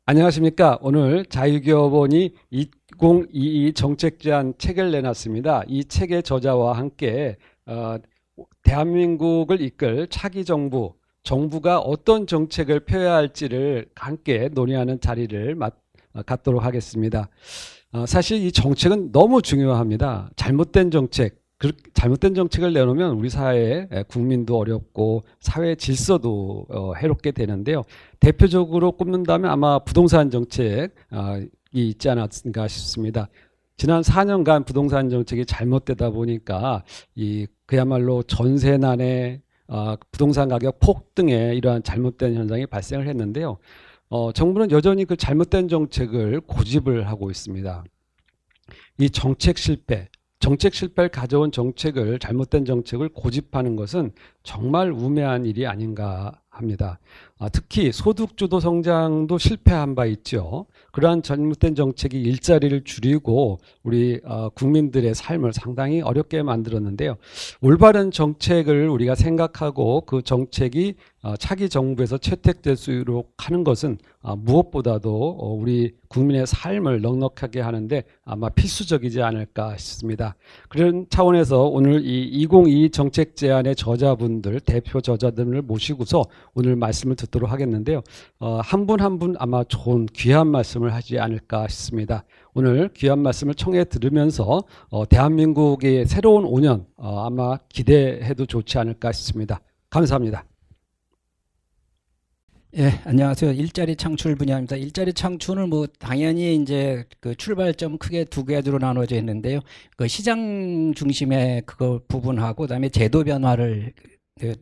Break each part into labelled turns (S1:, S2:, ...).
S1: 안녕하십니까. 오늘 자유기업원이 2022 정책제안 책을 내놨습니다. 이 책의 저자와 함께 대한민국을 이끌 차기 정부가 어떤 정책을 펴야 할지를 함께 논의하는 자리를 갖도록 하겠습니다. 사실 이 정책은 너무 중요합니다. 잘못된 정책을 내놓으면 우리 사회 국민도 어렵고 사회 질서도 해롭게 되는데요. 대표적으로 꼽는다면 아마 부동산 정책이 있지 않았을까 싶습니다. 지난 4년간 부동산 정책이 잘못되다 보니까 그야말로 전세난에 부동산 가격 폭등에 이러한 잘못된 현상이 발생을 했는데요. 정부는 여전히 그 잘못된 정책을 고집을 하고 있습니다. 이 정책 실패를 가져온 잘못된 정책을 고집하는 것은 정말 우매한 일이 아닌가 합니다. 특히 소득주도 성장도 실패한 바 있죠. 그러한 잘못된 정책이 일자리를 줄이고 우리 국민들의 삶을 상당히 어렵게 만들었는데요. 올바른 정책을 우리가 생각하고 그 정책이 차기 정부에서 채택될수록 하는 것은 무엇보다도 우리 국민의 삶을 넉넉하게 하는데 아마 필수적이지 않을까 싶습니다. 그런 차원에서 오늘 이 2022 정책 제안의 대표 저자들을 모시고서 오늘 말씀을 듣도록 하겠는데요. 한 분 한 분 아마 좋은 귀한 말씀을 하지 않을까 싶습니다. 오늘 귀한 말씀을 청해 들으면서 대한민국의 새로운 5년 아마 기대해도 좋지 않을까 싶습니다. 감사합니다.
S2: 예, 안녕하세요. 일자리 창출 분야입니다. 일자리 창출은 뭐 당연히 이제 그 출발점 크게 두 가지로 나눠져 있는데요. 그 시장 중심의 그거 부분하고 그다음에 제도 변화를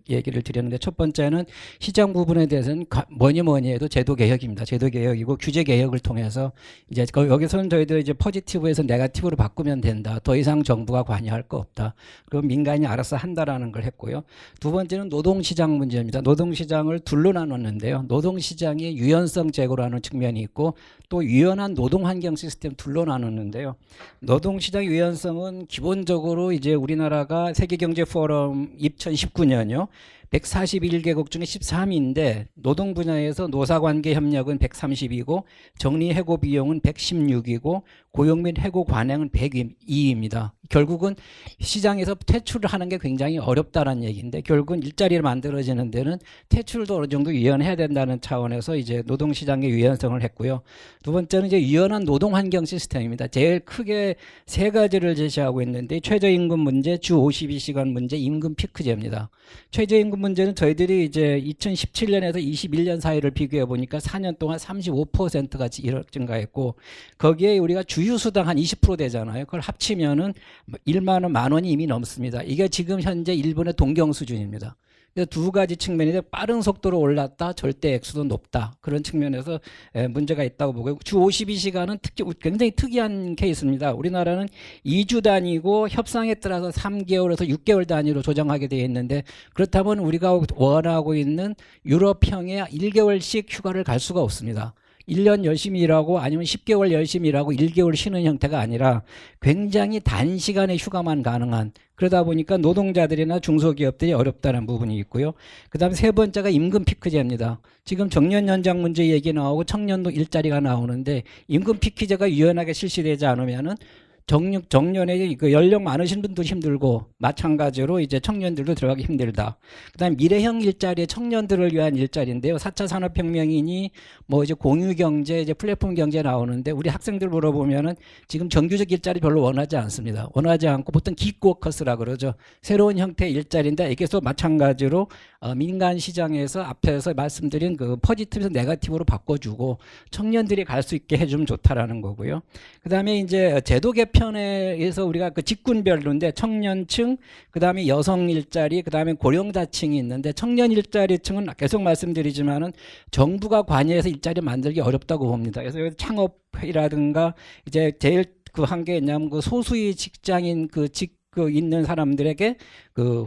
S2: 얘기를 드렸는데, 첫 번째는 시장 부분에 대해서는 뭐니 해도 제도 개혁입니다. 제도 개혁이고 규제 개혁을 통해서 이제 여기서는 저희들 이제 포지티브에서 네거티브로 바꾸면 된다. 더 이상 정부가 관여할 거 없다. 그럼 민간이 알아서 한다라는 걸 했고요. 두 번째는 노동시장 문제입니다. 노동시장을 둘로 나눴는데요. 노동시장이 유연성 제고라는 측면이 있고 또 유연한 노동환경 시스템 둘로 나눴는데요. 노동시장 유연성은 기본적으로 이제 우리나라가 세계경제포럼 2019년요. 141개국 중에 13위인데 노동 분야에서 노사관계 협력은 130이고 정리해고 비용은 116이고 고용 및 해고 관행은 102입니다. 결국은 시장에서 퇴출을 하는 게 굉장히 어렵다는 얘기인데, 결국은 일자리를 만들어지는 데는 퇴출도 어느 정도 유연해야 된다는 차원에서 이제 노동시장의 유연성을 했고요. 두 번째는 이제 유연한 노동환경 시스템입니다. 제일 크게 세 가지를 제시하고 있는데, 최저임금 문제, 주 52시간 문제, 임금 피크제입니다. 최저임금 문제는 저희들이 이제 2017년에서 21년 사이를 비교해 보니까 4년 동안 35%가 증가했고, 거기에 우리가 주휴수당 한 20% 되잖아요. 그걸 합치면은 1만 원, 만 원이 이미 넘습니다. 이게 지금 현재 일본의 동경 수준입니다. 그래서 두 가지 측면인데, 빠른 속도로 올랐다, 절대 액수도 높다, 그런 측면에서 문제가 있다고 보고요. 주 52시간은 굉장히 특이한 케이스입니다. 우리나라는 2주 단위고 협상에 따라서 3개월에서 6개월 단위로 조정하게 되어 있는데, 그렇다면 우리가 원하고 있는 유럽형의 1개월씩 휴가를 갈 수가 없습니다. 1년 열심히 일하고 아니면 10개월 열심히 일하고 1개월 쉬는 형태가 아니라 굉장히 단시간의 휴가만 가능한, 그러다 보니까 노동자들이나 중소기업들이 어렵다는 부분이 있고요. 그 다음에 세 번째가 임금 피크제입니다. 지금 정년 연장 문제 얘기 나오고 청년도 일자리가 나오는데, 임금 피크제가 유연하게 실시되지 않으면은 정년에 그 연령 많으신 분도 힘들고 마찬가지로 이제 청년들도 들어가기 힘들다. 그다음에 미래형 일자리, 청년들을 위한 일자리인데요. 4차 산업혁명이니 뭐 이제 공유경제, 이제 플랫폼 경제 나오는데, 우리 학생들 물어보면은 지금 정규직 일자리 별로 원하지 않습니다. 원하지 않고 보통 기워커스라 그러죠. 새로운 형태의 일자리인데, 이게서 마찬가지로 민간 시장에서 앞에서 말씀드린 그 포지티브에서 네거티브로 바꿔주고 청년들이 갈 수 있게 해주면 좋다라는 거고요. 그다음에 이제 제도 개편에서 우리가 그 직군별로인데, 청년층, 그다음에 여성 일자리, 그다음에 고령자층이 있는데, 청년 일자리층은 계속 말씀드리지만은 정부가 관여해서 일자리 만들기 어렵다고 봅니다. 그래서 창업이라든가 이제 제일 그 한 게 있냐면 그 소수의 직장인 있는 사람들에게 그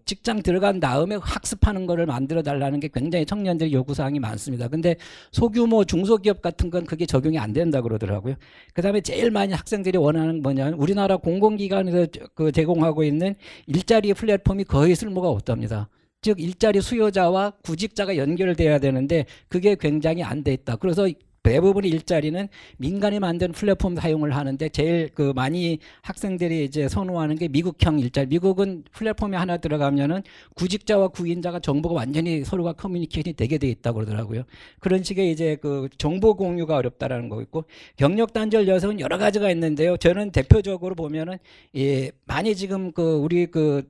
S2: 직장 들어간 다음에 학습하는 거를 만들어 달라는 게 굉장히 청년들의 요구사항이 많습니다. 근데 소규모 중소기업 같은 건 그게 적용이 안 된다 그러더라고요. 그 다음에 제일 많이 학생들이 원하는 뭐냐면, 우리나라 공공기관에서 제공하고 있는 일자리 플랫폼이 거의 쓸모가 없답니다. 즉 일자리 수요자와 구직자가 연결돼야 되는데 그게 굉장히 안 돼 있다. 그래서 대부분 일자리는 민간이 만든 플랫폼 사용을 하는데 제일 그 많이 학생들이 이제 선호하는 게 미국형 일자리. 미국은 플랫폼에 하나 들어가면은 구직자와 구인자가 정보가 완전히 서로가 커뮤니케이션이 되게 돼 있다고 그러더라고요. 그런 식의 이제 그 정보 공유가 어렵다라는 거 있고 경력 단절 여성은 여러 가지가 있는데요. 저는 대표적으로 보면은 많이 지금 그 우리 그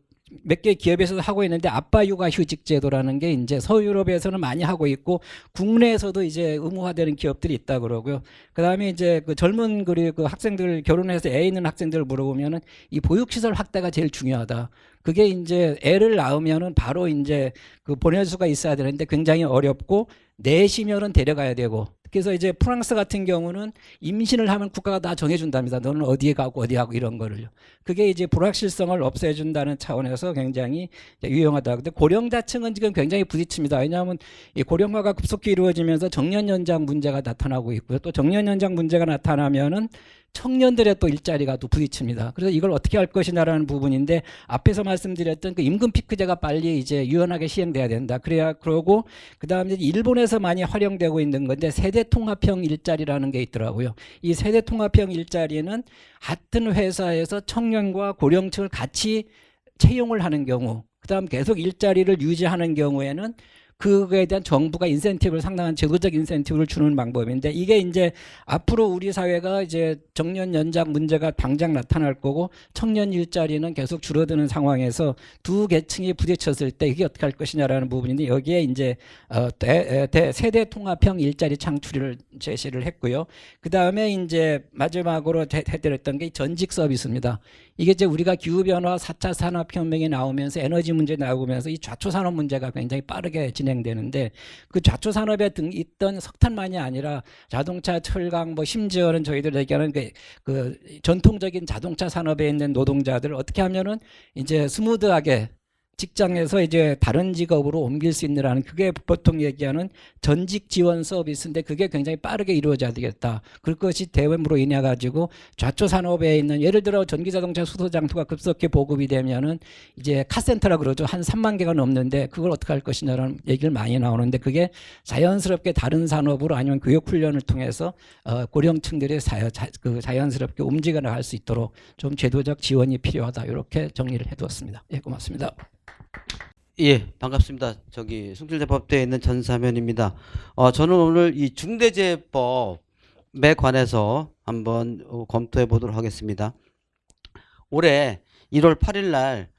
S2: 몇 개 기업에서도 하고 있는데 아빠 육아 휴직 제도라는 게 이제 서유럽에서는 많이 하고 있고 국내에서도 이제 의무화되는 기업들이 있다 그러고요. 그다음에 이제 그 젊은 그 학생들 결혼해서 애 있는 학생들을 물어보면은 이 보육시설 확대가 제일 중요하다. 그게 이제 애를 낳으면은 바로 이제 그 보낼 수가 있어야 되는데 굉장히 어렵고 내시면은 데려가야 되고 그래서 이제 프랑스 같은 경우는 임신을 하면 국가가 다 정해준답니다. 너는 어디에 가고 어디 하고 이런 거를요. 그게 이제 불확실성을 없애준다는 차원에서 굉장히 유용하다. 근데 고령자층은 지금 굉장히 부딪힙니다. 왜냐하면 이 고령화가 급속히 이루어지면서 정년 연장 문제가 나타나고 있고요. 또 정년 연장 문제가 나타나면은 청년들의 또 일자리가 또 부딪힙니다. 그래서 이걸 어떻게 할 것이냐라는 부분인데 앞에서 말씀드렸던 그 임금 피크제가 빨리 이제 유연하게 시행돼야 된다. 그래야 그러고 그다음에 일본에서 많이 활용되고 있는 건데 세대 통합형 일자리라는 게 있더라고요. 이 세대 통합형 일자리는 같은 회사에서 청년과 고령층을 같이 채용을 하는 경우, 그다음 계속 일자리를 유지하는 경우에는 그거에 대한 정부가 인센티브를 상당한 제도적 인센티브를 주는 방법인데 이게 이제 앞으로 우리 사회가 이제 정년 연장 문제가 당장 나타날 거고 청년 일자리는 계속 줄어드는 상황에서 두 계층이 부딪혔을 때 이게 어떻게 할 것이냐라는 부분인데 여기에 이제 세대 통합형 일자리 창출을 제시를 했고요. 그 다음에 이제 마지막으로 해드렸던 게 전직 서비스입니다. 이게 이제 우리가 기후변화 4차 산업혁명이 나오면서 에너지 문제 나오면서 이 좌초산업 문제가 굉장히 빠르게 진행되는데 그 좌초산업에 있던 석탄만이 아니라 자동차, 철강, 뭐 심지어는 저희들 얘기하는 그 전통적인 자동차 산업에 있는 노동자들을 어떻게 하면은 이제 스무드하게 직장에서 이제 다른 직업으로 옮길 수 있느라는 그게 보통 얘기하는 전직 지원 서비스인데 그게 굉장히 빠르게 이루어져야 되겠다. 그것이 대외로 인해 가지고 좌초 산업에 있는 예를 들어 전기자동차 수소장터가 급속히 보급이 되면은 이제 카센터라 그러죠. 한 3만 개가 넘는데 그걸 어떻게 할 것이냐라는 얘기를 많이 나오는데 그게 자연스럽게 다른 산업으로 아니면 교육 훈련을 통해서 고령층들이 자연스럽게 움직여 나갈 수 있도록 좀 제도적 지원이 필요하다. 이렇게 정리를 해두었습니다. 예, 고맙습니다.
S3: 예, 반갑습니다. 저기 숭실대법대에 있는 전사면입니다. 저는 오늘 이 중대재해법에 관해서 한번 검토해 보도록 하겠습니다. 올해 1월 8일 날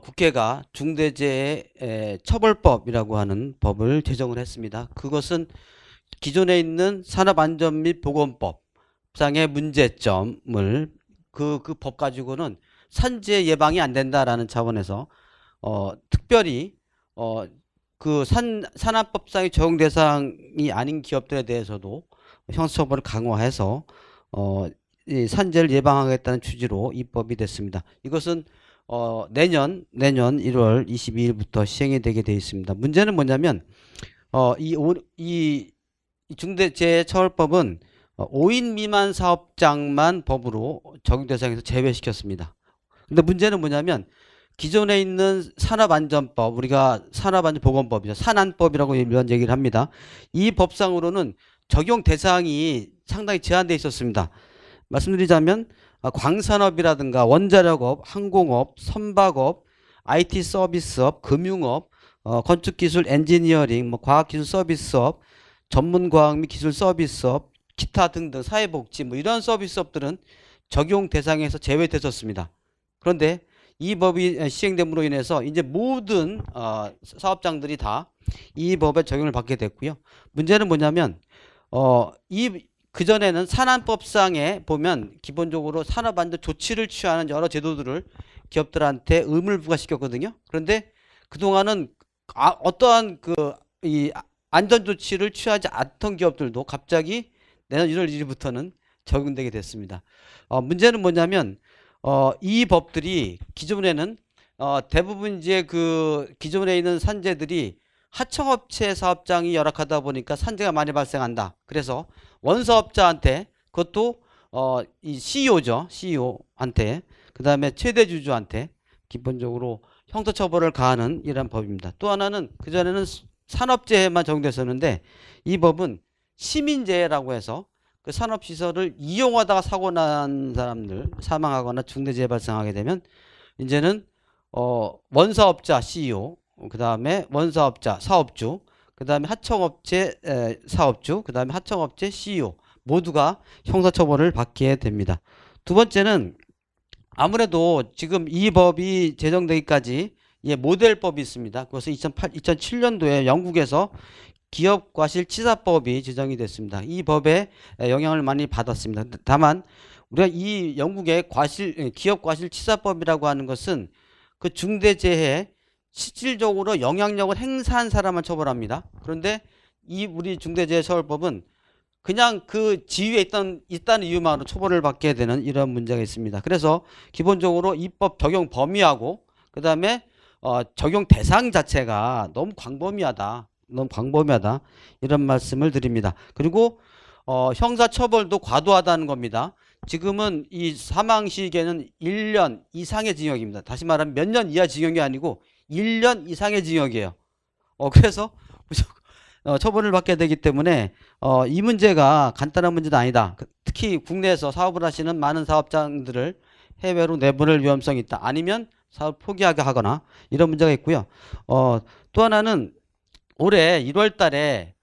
S3: 국회가 중대재해처벌법이라고 하는 법을 제정을 했습니다. 그것은 기존에 있는 산업안전 및 보건법상의 문제점을 그 법 가지고는 산재 예방이 안 된다라는 차원에서 특별히 그 산업법상의 적용 대상이 아닌 기업들에 대해서도 형사처벌을 강화해서 이 산재를 예방하겠다는 취지로 입법이 됐습니다. 이것은 내년 1월 22일부터 시행이 되게 되어 있습니다. 문제는 뭐냐면 이 중대재해처벌법은 5인 미만 사업장만 법으로 적용 대상에서 제외시켰습니다. 근데 문제는 뭐냐면 기존에 있는 산업안전법, 우리가 산업안전보건법이죠. 산안법이라고 이런 얘기를 합니다. 이 법상으로는 적용 대상이 상당히 제한되어 있었습니다. 말씀드리자면 광산업이라든가 원자력업, 항공업, 선박업, IT 서비스업, 금융업, 건축기술 엔지니어링, 뭐 과학기술 서비스업, 전문과학 및 기술 서비스업, 기타 등등 사회복지 뭐 이런 서비스업들은 적용 대상에서 제외됐었습니다. 그런데 이 법이 시행됨으로 인해서 이제 모든 사업장들이 다 이 법에 적용을 받게 됐고요. 문제는 뭐냐면 그전에는 산안법상에 보면 기본적으로 산업안전 조치를 취하는 여러 제도들을 기업들한테 의무를 부과시켰거든요. 그런데 그동안은 어떠한 이 안전 조치를 취하지 않던 기업들도 갑자기 내년 1월 1일부터는 적용되게 됐습니다. 문제는 뭐냐면 이 법들이 기존에는 대부분 이제 그 기존에 있는 산재들이 하청업체 사업장이 열악하다 보니까 산재가 많이 발생한다. 그래서 원사업자한테 그것도 이 CEO죠. CEO한테 그다음에 최대 주주한테 기본적으로 형사처벌을 가하는 이런 법입니다. 또 하나는 그전에는 산업재해만 적용됐었는데 이 법은 시민재해라고 해서 그 산업시설을 이용하다가 사고 난 사람들 사망하거나 중대재해 발생하게 되면 이제는 원사업자 CEO, 그 다음에 원사업자 사업주, 그 다음에 하청업체 사업주, 그 다음에 하청업체 CEO 모두가 형사처벌을 받게 됩니다. 두 번째는 아무래도 지금 이 법이 제정되기까지 모델법이 있습니다. 그것은 2007년도에 영국에서 기업과실치사법이 제정이 됐습니다. 이 법에 영향을 많이 받았습니다. 다만 우리가 이 영국의 기업과실치사법이라고 하는 것은 그 중대재해에 실질적으로 영향력을 행사한 사람만 처벌합니다. 그런데 이 우리 중대재해처벌법은 그냥 그 지위에 있다는 이유만으로 처벌을 받게 되는 이런 문제가 있습니다. 그래서 기본적으로 입법 적용 범위하고 그 다음에 적용 대상 자체가 너무 광범위하다. 이런 말씀을 드립니다. 그리고 형사처벌도 과도하다는 겁니다. 지금은 이 사망 시기에는 1년 이상의 징역입니다. 다시 말하면 몇 년 이하 징역이 아니고 1년 이상의 징역이에요. 그래서 처벌을 받게 되기 때문에 이 문제가 간단한 문제도 아니다. 특히 국내에서 사업을 하시는 많은 사업장들을 해외로 내보낼 위험성이 있다. 아니면 사업 포기하게 하거나 이런 문제가 있고요. 또 하나는 올해 1월 달에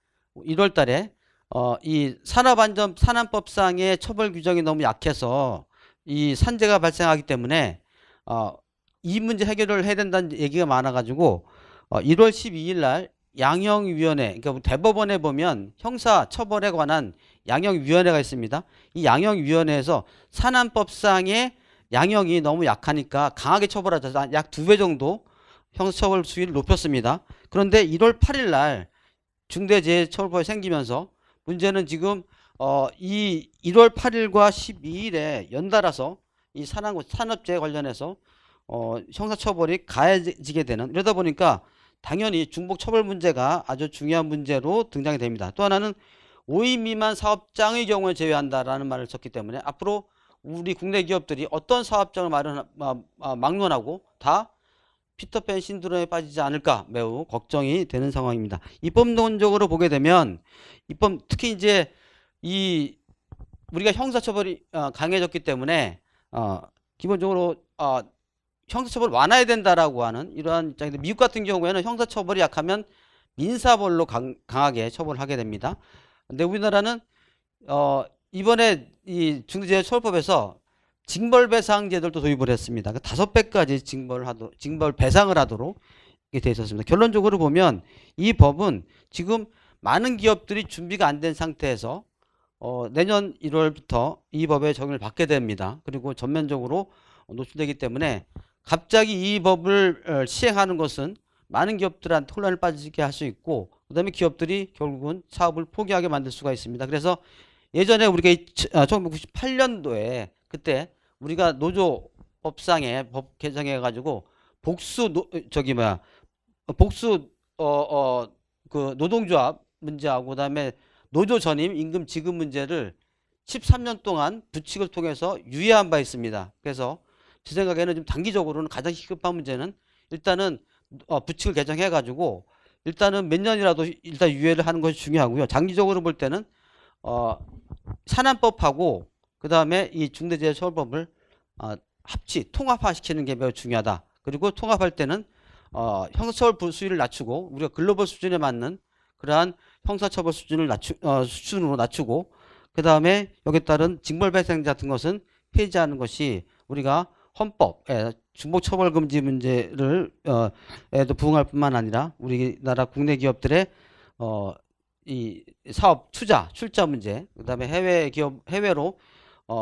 S3: 이 산업안전산안법상의 처벌 규정이 너무 약해서 이 산재가 발생하기 때문에 이 문제 해결을 해야 된다는 얘기가 많아가지고 1월 12일 날 양형위원회, 그러니까 대법원에 보면 형사처벌에 관한 양형위원회가 있습니다. 이 양형위원회에서 산안법상의 양형이 너무 약하니까 강하게 처벌하자, 약 2배 정도 형사처벌 수위를 높였습니다. 그런데 1월 8일 날 중대재해처벌법이 생기면서 문제는 지금 이 1월 8일과 12일에 연달아서 이 산업재해 관련해서 형사처벌이 가해지게 되는, 이러다 보니까 당연히 중복처벌 문제가 아주 중요한 문제로 등장이 됩니다. 또 하나는 5인 미만 사업장의 경우에 제외한다라는 말을 썼기 때문에 앞으로 우리 국내 기업들이 어떤 사업장을 막론하고 다 피터팬 신드롬에 빠지지 않을까 매우 걱정이 되는 상황입니다. 입법론적으로 보게 되면 특히 이제 우리가 형사처벌이 강해졌기 때문에 기본적으로 형사처벌 완화해야 된다라고 하는 이러한 입장인데, 미국 같은 경우에는 형사처벌이 약하면 민사벌로 강하게 처벌을 하게 됩니다. 근데 우리나라는 이번에 이 중대재해처벌법에서 징벌배상 제도도 도입을 했습니다. 5배까지 징벌 배상을 하도록 이렇게 되어 있었습니다. 결론적으로 보면 이 법은 지금 많은 기업들이 준비가 안 된 상태에서 내년 1월부터 이 법의 적용을 받게 됩니다. 그리고 전면적으로 노출되기 때문에 갑자기 이 법을 시행하는 것은 많은 기업들한테 혼란을 빠지게 할 수 있고, 그 다음에 기업들이 결국은 사업을 포기하게 만들 수가 있습니다. 그래서 예전에 우리가 1998년도에 그때 우리가 노조법상에 법 개정해 가지고 그 노동조합 문제하고 그다음에 노조 전임 임금 지급 문제를 13년 동안 부칙을 통해서 유예한 바 있습니다. 그래서 제 생각에는 좀 단기적으로는 가장 시급한 문제는 일단은 부칙을 개정해 가지고 일단은 몇 년이라도 일단 유예를 하는 것이 중요하고요. 장기적으로 볼 때는 산안법하고 그 다음에 이 중대재해처벌법을 통합화시키는 게 매우 중요하다. 그리고 통합할 때는 형사처벌 수위를 낮추고 우리가 글로벌 수준에 맞는 그러한 형사처벌 수준으로 낮추고, 그 다음에 여기에 따른 징벌배상 같은 것은 폐지하는 것이 우리가 헌법에 중복처벌금지 문제를 에도 부응할 뿐만 아니라 우리나라 국내 기업들의 이 사업 투자 출자 문제, 그다음에 해외로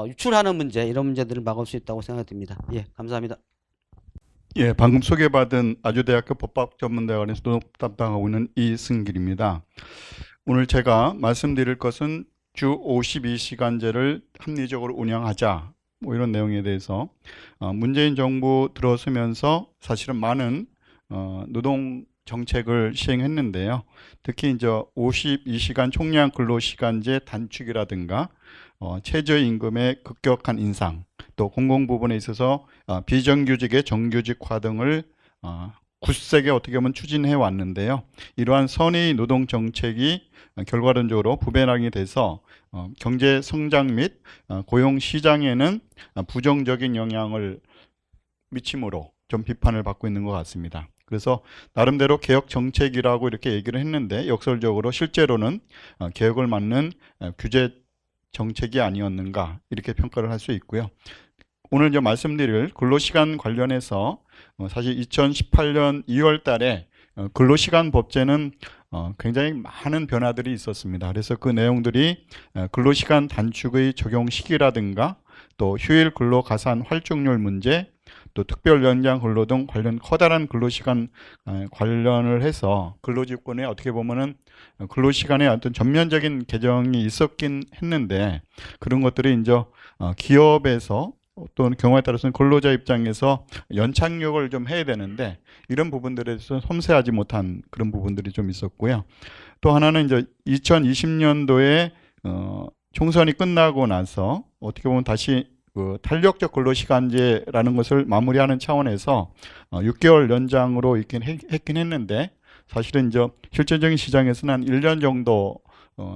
S3: 유출하는 문제, 이런 문제들을 막을 수 있다고 생각됩니다. 예, 감사합니다.
S4: 예, 방금 소개받은 아주대학교 법학전문대학원에서 노동 담당하고 있는 이승길입니다. 오늘 제가 말씀드릴 것은 주 52시간제를 합리적으로 운영하자, 뭐 이런 내용에 대해서 문재인 정부 들어서면서 사실은 많은 노동 정책을 시행했는데요. 특히 이제 52시간 총량 근로시간제 단축이라든가 최저임금의 급격한 인상, 또 공공부문에 있어서 비정규직의 정규직화 등을 굳세게 어떻게 보면 추진해 왔는데요. 이러한 선의 노동 정책이 결과론적으로 부배당이 돼서 경제 성장 및 고용 시장에는 부정적인 영향을 미침으로 좀 비판을 받고 있는 것 같습니다. 그래서 나름대로 개혁 정책이라고 이렇게 얘기를 했는데 역설적으로 실제로는 개혁을 막는 규제 정책이 아니었는가 이렇게 평가를 할 수 있고요. 오늘 이제 말씀드릴 근로시간 관련해서 사실 2018년 2월 달에 근로시간 법제는 굉장히 많은 변화들이 있었습니다. 그래서 그 내용들이 근로시간 단축의 적용 시기라든가 또 휴일 근로 가산 활중률 문제, 또 특별 연장 근로 등 관련 커다란 근로시간 관련을 해서 근로지권에 어떻게 보면은 근로시간에 어떤 전면적인 개정이 있었긴 했는데 그런 것들이 이제 기업에서 또는 경우에 따라서는 근로자 입장에서 연착륙을 좀 해야 되는데 이런 부분들에 대해서 섬세하지 못한 그런 부분들이 좀 있었고요. 또 하나는 이제 2020년도에 총선이 끝나고 나서 어떻게 보면 다시 그 탄력적 근로시간제라는 것을 마무리하는 차원에서 6개월 연장으로 했긴 했는데 사실은 이제 실질적인 시장에서는 한 1년 정도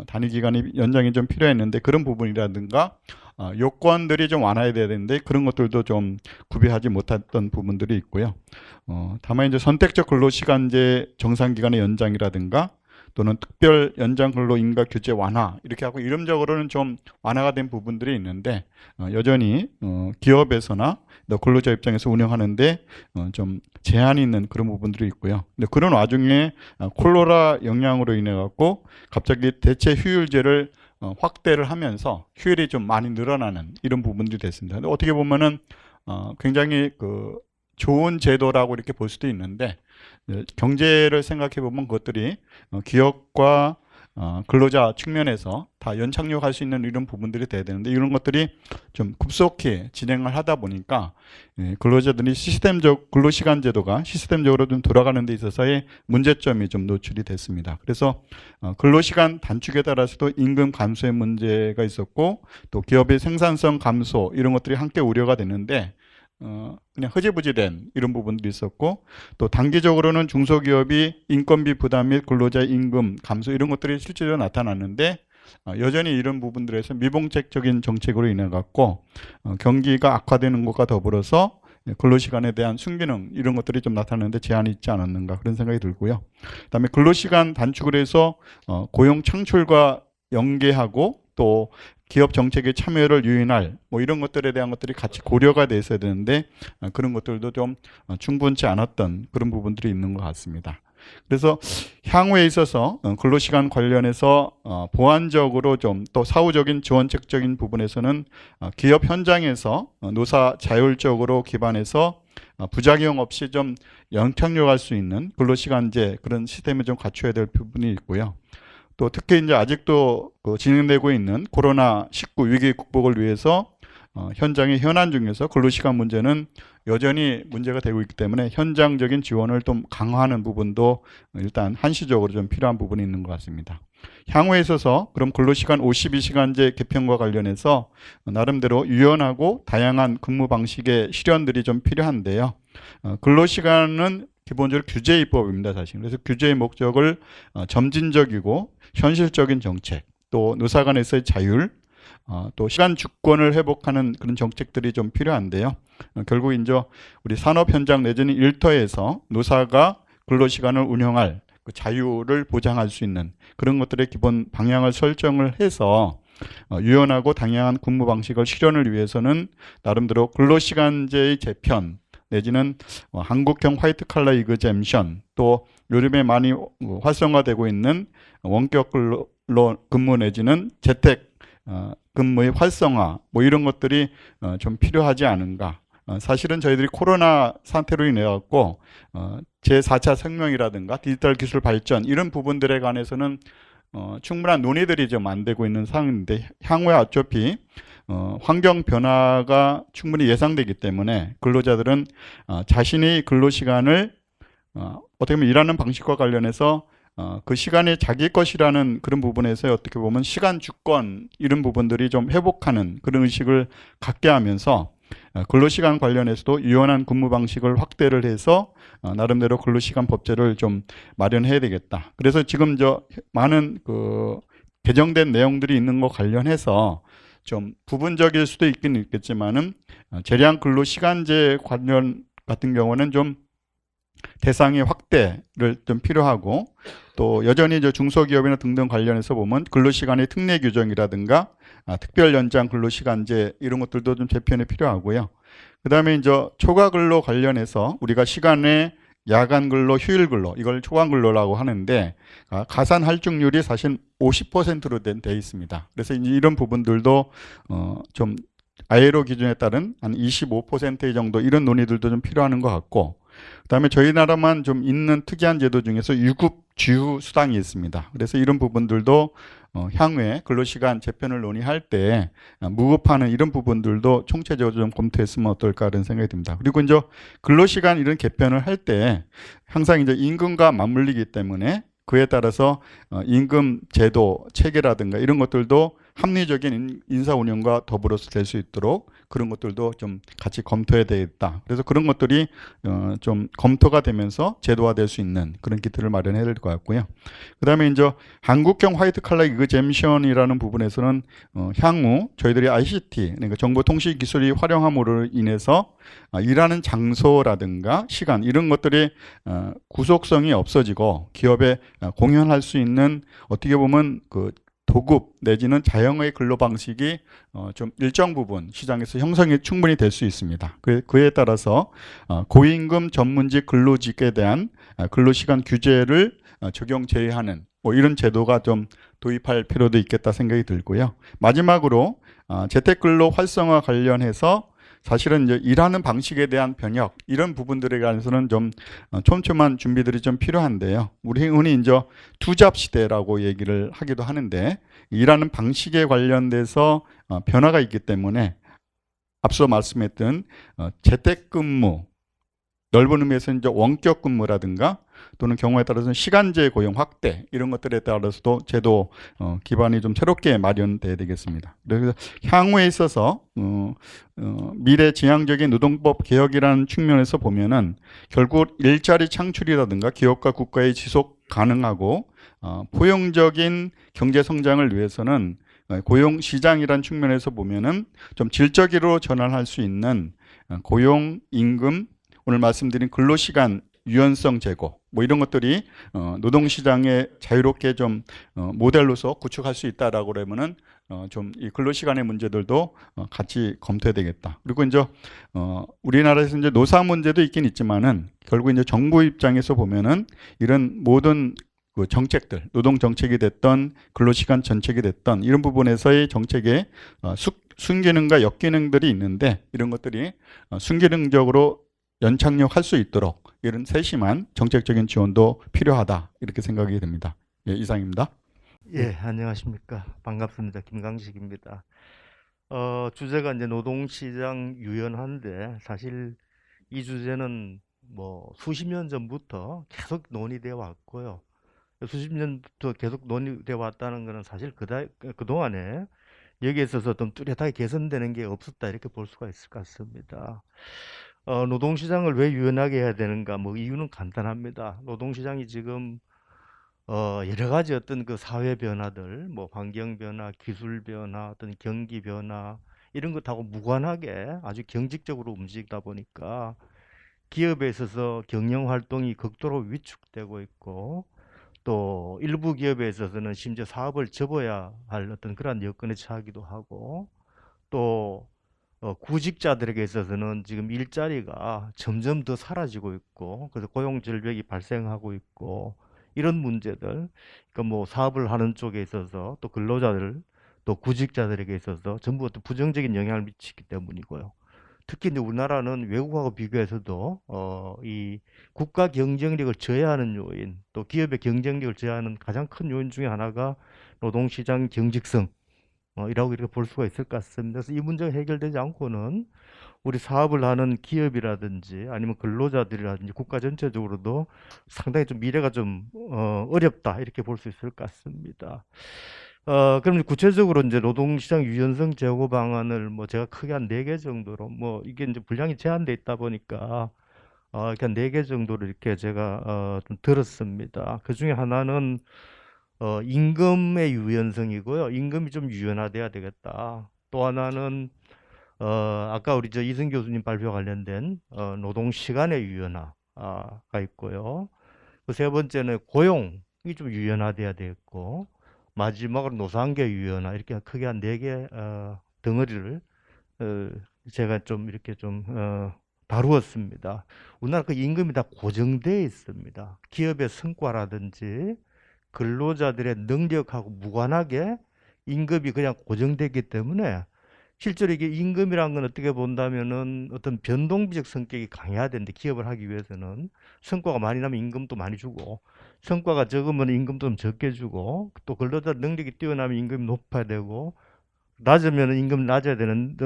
S4: 단위 기간이 연장이 좀 필요했는데 그런 부분이라든가 요건들이 좀 완화해야 되는데 그런 것들도 좀 구비하지 못했던 부분들이 있고요. 다만 이제 선택적 근로시간제 정상기간의 연장이라든가 또는 특별 연장 근로 인가 규제 완화 이렇게 하고 이름적으로는 좀 완화가 된 부분들이 있는데 여전히 기업에서나 근로자 입장에서 운영하는데 좀 제한이 있는 그런 부분들이 있고요. 근데 그런 와중에 콜로라 영향으로 인해 갖고 갑자기 대체 휴일제를 확대를 하면서 휴일이 좀 많이 늘어나는 이런 부분들이 됐습니다. 근데 어떻게 보면은 굉장히 그 좋은 제도라고 이렇게 볼 수도 있는데 경제를 생각해 보면 그것들이 기업과 근로자 측면에서 다 연착륙할 수 있는 이런 부분들이 돼야 되는데 이런 것들이 좀 급속히 진행을 하다 보니까 근로자들이 근로시간 제도가 시스템적으로 좀 돌아가는 데 있어서의 문제점이 좀 노출이 됐습니다. 그래서 근로시간 단축에 따라서도 임금 감소의 문제가 있었고 또 기업의 생산성 감소 이런 것들이 함께 우려가 되는데 그냥 흐지부지된 이런 부분들이 있었고 또 단기적으로는 중소기업이 인건비 부담 및 근로자 임금 감소 이런 것들이 실제로 나타났는데 여전히 이런 부분들에서 미봉책적인 정책으로 인해 갖고 경기가 악화되는 것과 더불어서 근로시간에 대한 순기능 이런 것들이 좀 나타나는데 제한이 있지 않았는가 그런 생각이 들고요. 그다음에 근로시간 단축을 해서 고용 창출과 연계하고 또 기업 정책의 참여를 유인할 뭐 이런 것들에 대한 것들이 같이 고려가 돼 있어야 되는데 그런 것들도 좀 충분치 않았던 그런 부분들이 있는 것 같습니다. 그래서 향후에 있어서 근로시간 관련해서 보완적으로 좀 또 사후적인 지원책적인 부분에서는 기업 현장에서 노사 자율적으로 기반해서 부작용 없이 좀 연착륙할 수 있는 근로시간제 그런 시스템을 좀 갖춰야 될 부분이 있고요. 또 특히 이제 아직도 진행되고 있는 코로나19 위기 극복을 위해서 현장의 현안 중에서 근로시간 문제는 여전히 문제가 되고 있기 때문에 현장적인 지원을 좀 강화하는 부분도 일단 한시적으로 좀 필요한 부분이 있는 것 같습니다. 향후에 있어서 그럼 근로시간 52시간제 개편과 관련해서 나름대로 유연하고 다양한 근무 방식의 실현들이 좀 필요한데요. 근로시간은 기본적으로 규제 입법입니다, 사실. 그래서 규제의 목적을 점진적이고 현실적인 정책, 또 노사 간에서의 자율, 또 시간 주권을 회복하는 그런 정책들이 좀 필요한데요. 결국 이제 우리 산업 현장 내지는 일터에서 노사가 근로시간을 운영할 그 자유를 보장할 수 있는 그런 것들의 기본 방향을 설정을 해서 유연하고 다양한 근무 방식을 실현을 위해서는 나름대로 근로시간제의 재편 내지는 한국형 화이트 칼라 이그젬션 또 요즘에 많이 활성화되고 있는 원격 근무 내지는 재택 근무의 활성화 뭐 이런 것들이 좀 필요하지 않은가. 사실은 저희들이 코로나 사태로 인해 갖고 제4차 생명이라든가 디지털 기술 발전 이런 부분들에 관해서는 충분한 논의들이 좀 안 되고 있는 상황인데 향후에 어차피 환경 변화가 충분히 예상되기 때문에 근로자들은 자신의 근로시간을 어떻게 보면 일하는 방식과 관련해서 그 시간이 자기 것이라는 그런 부분에서 어떻게 보면 시간 주권 이런 부분들이 좀 회복하는 그런 의식을 갖게 하면서 근로시간 관련해서도 유연한 근무 방식을 확대를 해서 나름대로 근로시간 법제를 좀 마련해야 되겠다. 그래서 지금 많은 개정된 내용들이 있는 것 관련해서 좀 부분적일 수도 있긴 있겠지만은 재량 근로시간제 관련 같은 경우는 좀 대상의 확대를 좀 필요하고, 또 여전히 이제 중소기업이나 등등 관련해서 보면 근로시간의 특례 규정이라든가 특별 연장 근로시간제 이런 것들도 좀 재편이 필요하고요. 그다음에 이제 초과 근로 관련해서 우리가 시간에 야간 근로, 휴일 근로, 이걸 초과 근로라고 하는데 가산 할증률이 사실 50%로 돼 있습니다. 그래서 이제 이런 부분들도 좀 ILO 기준에 따른 한 25% 정도 이런 논의들도 좀 필요한 것 같고, 그다음에 저희 나라만 좀 있는 특이한 제도 중에서 유급 주휴 수당이 있습니다. 그래서 이런 부분들도 향후에 근로시간 재편을 논의할 때 무급하는 이런 부분들도 총체적으로 좀 검토했으면 어떨까 이런 생각이 듭니다. 그리고 이제 근로시간 이런 개편을 할 때 항상 이제 임금과 맞물리기 때문에 그에 따라서 임금 제도 체계라든가 이런 것들도 합리적인 인사 운영과 더불어서 될 수 있도록 그런 것들도 좀 같이 검토해야 되겠다. 그래서 그런 것들이 좀 검토가 되면서 제도화될 수 있는 그런 기틀을 마련해야 될 것 같고요. 그다음에 이제 한국형 화이트 칼라 이그젬션이라는 부분에서는 향후 저희들이 ICT, 그러니까 정보통신기술이 활용함으로 인해서 일하는 장소라든가 시간 이런 것들이 구속성이 없어지고 기업에 공연할 수 있는, 어떻게 보면 도급 내지는 자영의 근로 방식이 좀 일정 부분 시장에서 형성이 충분히 될 수 있습니다. 그에 따라서 고임금 전문직 근로직에 대한 근로시간 규제를 적용 제외하는 이런 제도가 좀 도입할 필요도 있겠다 생각이 들고요. 마지막으로 재택근로 활성화 관련해서 사실은 이제 일하는 방식에 대한 변혁 이런 부분들에 관해서는 좀 촘촘한 준비들이 좀 필요한데요. 우리 흔히 이제 투잡 시대라고 얘기를 하기도 하는데, 일하는 방식에 관련돼서 변화가 있기 때문에 앞서 말씀했던 재택근무, 넓은 의미에서 이제 원격 근무라든가 또는 경우에 따라서는 시간제 고용 확대 이런 것들에 따라서도 제도 기반이 좀 새롭게 마련돼야 되겠습니다. 그래서 향후에 있어서 미래 지향적인 노동법 개혁이라는 측면에서 보면은 결국 일자리 창출이라든가 기업과 국가의 지속 가능하고 포용적인 경제 성장을 위해서는 고용 시장이라는 측면에서 보면은 좀 질적으로 전환할 수 있는 고용, 임금, 오늘 말씀드린 근로시간 유연성 제고 이런 것들이 노동시장에 자유롭게 좀 모델로서 구축할 수 있다라고 그러면은 좀 이 근로시간의 문제들도 같이 검토해야 되겠다. 그리고 이제 우리나라에서 이제 노사 문제도 있긴 있지만은 결국 이제 정부 입장에서 보면은 이런 모든 정책들, 노동 정책이 됐던 근로시간 정책이 됐던 이런 부분에서의 정책에 순기능과 역기능들이 있는데, 이런 것들이 순기능적으로 연착륙할 수 있도록 이런 세심한 정책적인 지원도 필요하다 이렇게 생각이 됩니다. 예, 이상입니다.
S5: 예, 안녕하십니까. 반갑습니다. 김강식입니다. 주제가 이제 노동시장 유연한데, 사실 이 주제는 뭐 수십 년 전부터 계속 논의되어 왔고요. 수십 년부터 계속 논의되어 왔다는 것은 사실 그동안에 여기에 있어서 좀 뚜렷하게 개선되는 게 없었다 이렇게 볼 수가 있을 것 같습니다. 노동시장을 왜 유연하게 해야 되는가? 뭐 이유는 간단합니다. 노동시장이 지금 여러 가지 어떤 그 사회 변화들, 뭐 환경 변화, 기술 변화, 어떤 경기 변화 이런 것하고 무관하게 아주 경직적으로 움직이다 보니까 기업에 있어서 경영 활동이 극도로 위축되고 있고, 또 일부 기업에 있어서는 심지어 사업을 접어야 할 어떤 그런 여건에 처하기도 하고, 또 구직자들에게 있어서는 지금 일자리가 점점 더 사라지고 있고, 그래서 고용 절벽이 발생하고 있고, 이런 문제들, 그러니까 뭐 사업을 하는 쪽에 있어서 또 근로자들, 또 구직자들에게 있어서 전부 또 부정적인 영향을 미치기 때문이고요. 특히 이제 우리나라는 외국하고 비교해서도 이 국가 경쟁력을 저해하는 요인, 또 기업의 경쟁력을 저해하는 가장 큰 요인 중에 하나가 노동시장 경직성 이라고 이렇게 볼 수가 있을 것 같습니다. 그래서 이 문제가 해결되지 않고는 우리 사업을 하는 기업이라든지 아니면 근로자들이라든지 국가 전체적으로도 상당히 좀 미래가 좀 어렵다 이렇게 볼 수 있을 것 같습니다. 그럼 구체적으로 이제 노동시장 유연성 제고 방안을 뭐 제가 크게 한 4개 정도로 뭐 이게 이제 분량이 제한돼 있다 보니까 이렇게 한 4개 정도로 이렇게 제가 좀 들었습니다. 그 중에 하나는 임금의 유연성이고요. 임금이 좀 유연화돼야 되겠다. 또 하나는 아까 우리 저 이승 교수님 발표 관련된 노동 시간의 유연화가 있고요. 그 세 번째는 고용이 좀 유연화돼야 되겠고, 마지막으로 노사관계 유연화, 이렇게 크게 한 4개 덩어리를 어, 제가 좀 이렇게 좀 다루었습니다. 우리나라 그 임금이 다 고정되어 있습니다. 기업의 성과라든지 근로자들의 능력하고 무관하게 임금이 그냥 고정되기 때문에 실제로 이게 임금이라는 건 어떻게 본다면은 어떤 변동비적 성격이 강해야 되는데, 기업을 하기 위해서는 성과가 많이 나면 임금도 많이 주고, 성과가 적으면 임금도 좀 적게 주고, 또 근로자 능력이 뛰어나면 임금이 높아야 되고, 낮으면 임금 낮아야 되는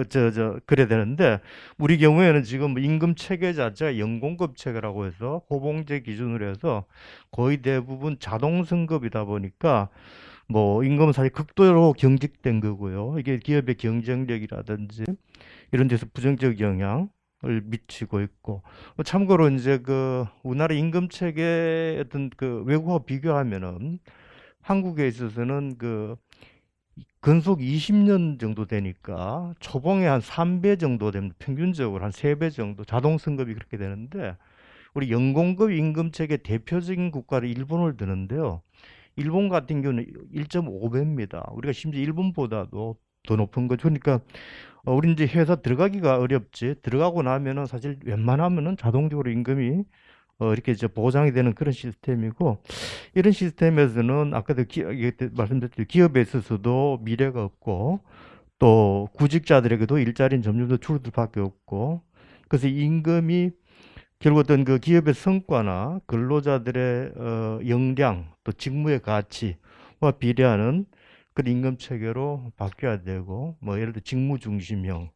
S5: 그래야 되는데, 우리 경우에는 지금 임금 체계 자체가 연공급 체계라고 해서 호봉제 기준으로 해서 거의 대부분 자동 승급이다 보니까 뭐 임금은 사실 극도로 경직된 거고요. 이게 기업의 경쟁력이라든지 이런 데서 부정적 영향을 미치고 있고, 참고로 이제 그 우리나라 임금 체계 어떤 그 외국하고 비교하면은 한국에 있어서는 그 근속 20년 정도 되니까 초봉의 한 3배 정도 됩니다. 평균적으로 한 3배 정도 자동 승급이 그렇게 되는데, 우리 연공급 임금 체계 대표적인 국가를 일본을 드는데요. 일본 같은 경우는 1.5배입니다. 우리가 심지어 일본보다도 더 높은 거죠. 그러니까 우리 이제 회사 들어가기가 어렵지, 들어가고 나면은 사실 웬만하면은 자동적으로 임금이 이렇게 이제 보장이 되는 그런 시스템이고, 이런 시스템에서는 아까도 말씀드렸듯이 기업에 있어서도 미래가 없고, 또 구직자들에게도 일자리는 점점 더 줄어들 수밖에 없고, 그래서 임금이 결국 어떤 그 기업의 성과나 근로자들의 역량, 또 직무의 가치와 비례하는 그런 임금 체계로 바뀌어야 되고, 뭐 예를 들어 직무 중심형,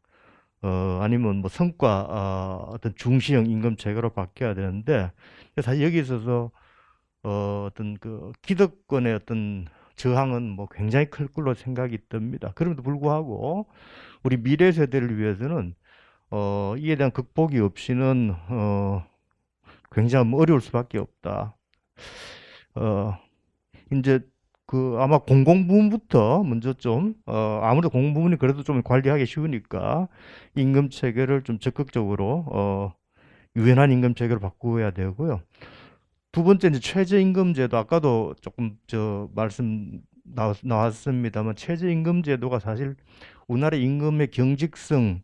S5: 아니면 뭐 성과 어떤 중시형 임금 체계로 바뀌어야 되는데, 사실 여기 있어서 어떤 그 기득권의 어떤 저항은 뭐 굉장히 클 걸로 생각이 듭니다. 그럼에도 불구하고 우리 미래 세대를 위해서는 이에 대한 극복이 없이는 굉장히 어려울 수밖에 없다. 이제 그 아마 공공부문부터 먼저 좀 아무래도 공공부문이 그래도 좀 관리하기 쉬우니까 임금 체계를 좀 적극적으로 유연한 임금 체계로 바꾸어야 되고요. 두 번째 이제 최저임금제도, 아까도 조금 말씀 나왔습니다만, 최저임금제도가 사실 우리나라 임금의 경직성을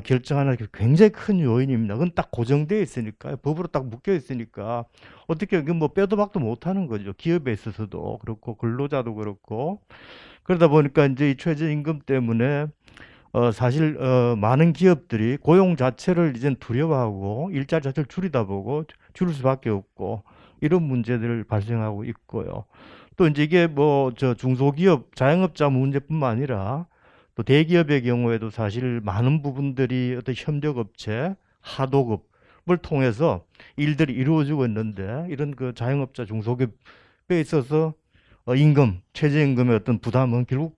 S5: 결정하는 굉장히 큰 요인입니다. 그건 딱 고정되어 있으니까, 법으로 딱 묶여 있으니까 어떻게 뭐 빼도 박도 못하는 거죠. 기업에 있어서도 그렇고 근로자도 그렇고. 그러다 보니까 이제 이 최저임금 때문에 사실 많은 기업들이 고용 자체를 이젠 두려워하고 일자리 자체를 줄이다 보고 줄일 수밖에 없고, 이런 문제들 발생하고 있고요. 또 이제 이게 뭐 중소기업 자영업자 문제뿐만 아니라 또 대기업의 경우에도 사실 많은 부분들이 어떤 협력업체, 하도급을 통해서 일들이 이루어지고 있는데, 이런 그 자영업자 중소기업에 있어서 임금, 최저임금의 어떤 부담은 결국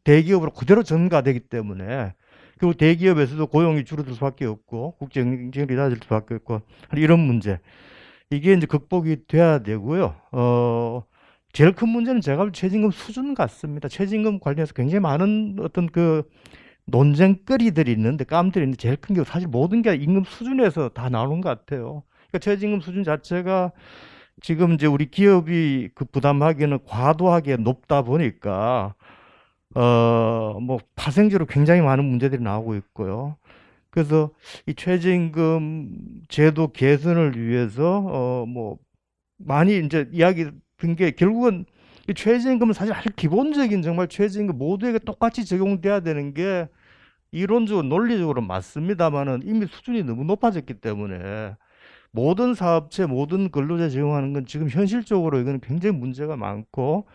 S5: 대기업으로 그대로 전가되기 때문에, 결국 대기업에서도 고용이 줄어들 수밖에 없고 국제 경쟁력이 낮아질 수밖에 없고, 이런 문제, 이게 이제 극복이 돼야 되고요. 제일 큰 문제는 제가 볼 때 최저임금 수준 같습니다. 최저임금 관련해서 굉장히 많은 어떤 그 논쟁거리들이 있는데, 깜들이 있는데, 제일 큰 게 사실 모든 게 임금 수준에서 다 나오는 것 같아요. 그러니까 최저임금 수준 자체가 지금 이제 우리 기업이 그 부담하기에는 과도하게 높다 보니까 뭐 파생적으로 굉장히 많은 문제들이 나오고 있고요. 그래서 이 최저임금 제도 개선을 위해서 뭐 많이 이제 이야기 든 게, 결국은 이 최저임금은 사실 아주 기본적인, 정말 최저임금 모두에게 똑같이 적용돼야 되는 게 이론적으로 논리적으로 맞습니다만은, 이미 수준이 너무 높아졌기 때문에 모든 사업체, 모든 근로자 적용하는 건 지금 현실적으로 이건 굉장히 문제가 많고,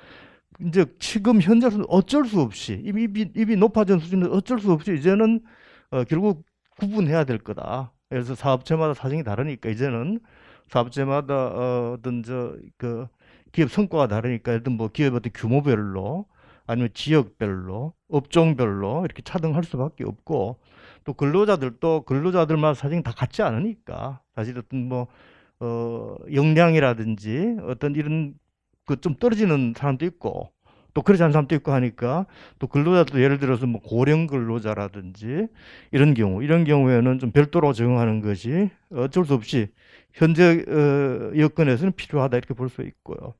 S5: 이제 지금 현재로서는 어쩔 수 없이 이미 높아진 수준은 어쩔 수 없이 이제는 결국 구분해야 될 거다. 그래서 사업체마다 사정이 다르니까 이제는 사업체마다 어떤 그 기업 성과가 다르니까 예를 들면 뭐 기업의 어떤 규모별로 아니면 지역별로 업종별로 이렇게 차등할 수밖에 없고 또 근로자들도 근로자들마다 사정이 다 같지 않으니까 사실 어떤 뭐 역량이라든지 어떤 이런 그 좀 떨어지는 사람도 있고 또 그렇지 않은 사람도 있고 하니까 또 근로자도 예를 들어서 뭐 고령 근로자라든지 이런 경우에는 좀 별도로 적용하는 것이 어쩔 수 없이 현재 여건에서는 필요하다 이렇게 볼 수 있고요.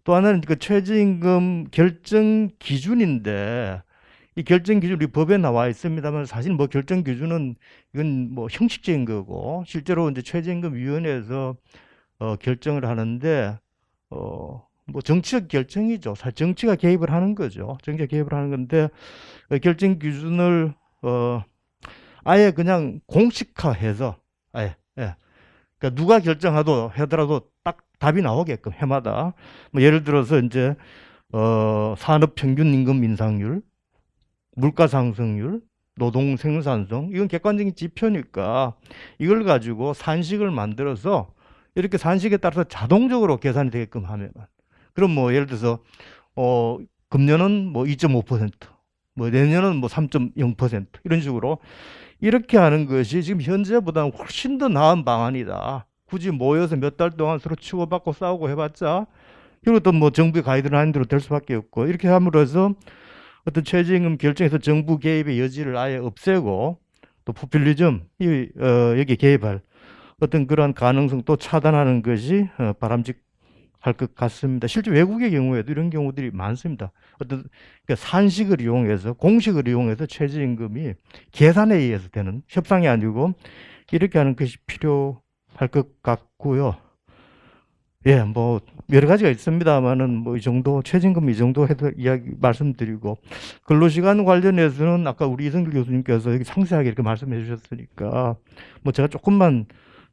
S5: 또 하나는 그 최저임금 결정 기준인데 이 결정 기준이 법에 나와 있습니다만 사실 뭐 결정 기준은 이건 뭐 형식적인 거고 실제로 이제 최저임금위원회에서 결정을 하는데 뭐 정치적 결정이죠. 사실 정치가 개입을 하는 거죠. 정치가 개입을 하는 건데 결정 기준을 아예 그냥 공식화해서 아예 그러니까 누가 하더라도 딱 답이 나오게끔 해마다 뭐 예를 들어서 이제 산업 평균 임금 인상률, 물가 상승률, 노동 생산성 이건 객관적인 지표니까 이걸 가지고 산식을 만들어서 이렇게 산식에 따라서 자동적으로 계산이 되게끔 하면 그럼 뭐 예를 들어서 금년은 뭐 2.5%, 뭐 내년은 뭐 3.0% 이런 식으로 이렇게 하는 것이 지금 현재보다는 훨씬 더 나은 방안이다. 굳이 모여서 몇 달 동안 서로 치고받고 싸우고 해봤자 그리고 또 뭐 정부의 가이드라인대로 될 수밖에 없고 이렇게 함으로써 어떤 최저임금 결정에서 정부 개입의 여지를 아예 없애고 또 포퓰리즘 여기 개입할 어떤 그러한 가능성도 차단하는 것이 바람직할 것 같습니다. 실제 외국의 경우에도 이런 경우들이 많습니다. 어떤 그러니까 산식을 이용해서 공식을 이용해서 최저임금이 계산에 의해서 되는 협상이 아니고 이렇게 하는 것이 필요할 것 같고요. 예, 뭐 여러 가지가 있습니다만은 뭐 이 정도 최저임금 이 정도 해서 이야기 말씀드리고 근로시간 관련해서는 아까 우리 이성길 교수님께서 여기 상세하게 이렇게 말씀해 주셨으니까 뭐 제가 조금만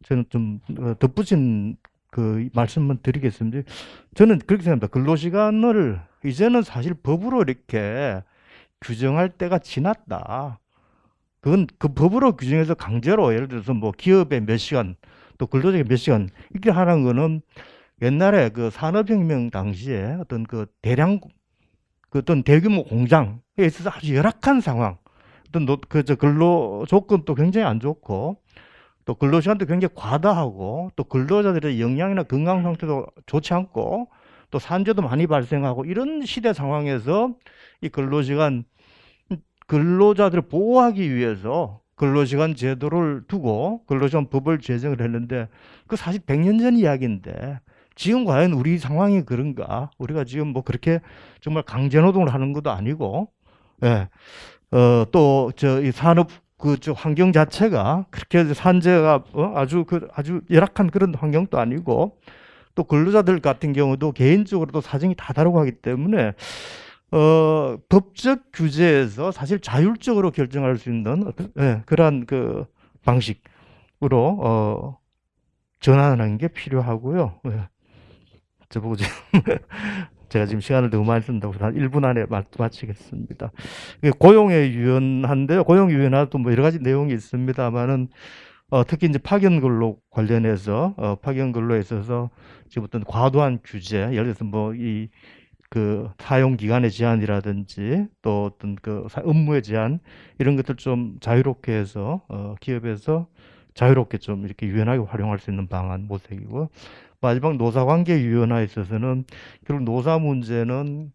S5: 저는 좀 덧붙인 그 말씀만 드리겠습니다. 저는 그렇게 생각합니다. 근로시간을 이제는 사실 법으로 이렇게 규정할 때가 지났다. 그건 그 법으로 규정해서 강제로 예를 들어서 뭐 기업의 몇 시간 또 근로자의 몇 시간 이렇게 하는 거는 옛날에 그 산업혁명 당시에 어떤 그 대량 그 어떤 대규모 공장에 있어서 아주 열악한 상황, 어떤 그저 근로 조건도 굉장히 안 좋고 또 근로 시간도 굉장히 과다하고 또 근로자들의 영양이나 건강 상태도 좋지 않고 또 산재도 많이 발생하고 이런 시대 상황에서 이 근로 시간 근로자들을 보호하기 위해서 근로시간 제도를 두고 근로시간 법을 제정을 했는데 그 사실 100년 전 이야기인데 지금 과연 우리 상황이 그런가? 우리가 지금 뭐 그렇게 정말 강제노동을 하는 것도 아니고, 예, 또 저 이 산업 저 환경 자체가 그렇게 산재가 아주 열악한 그런 환경도 아니고 또 근로자들 같은 경우도 개인적으로도 사정이 다 다르고 하기 때문에 법적 규제에서 사실 자율적으로 결정할 수 있는 어떤 그러한 그 방식으로 전환하는 게 필요하고요. 저보고 지금 제가 지금 시간을 너무 많이 쓴다고 한 1분 안에 마치겠습니다. 고용에 유연한데요. 고용 유연화도 뭐 여러 가지 내용이 있습니다만은 특히 이제 파견 근로 관련해서 파견 근로에 있어서 지금 어떤 과도한 규제, 예를 들어서 뭐 그 사용 기간의 제한이라든지 또 어떤 그 업무의 제한 이런 것들 좀 자유롭게 해서 기업에서 자유롭게 좀 이렇게 유연하게 활용할 수 있는 방안 모색이고 마지막 노사관계 유연화에 있어서는 결국 노사 문제는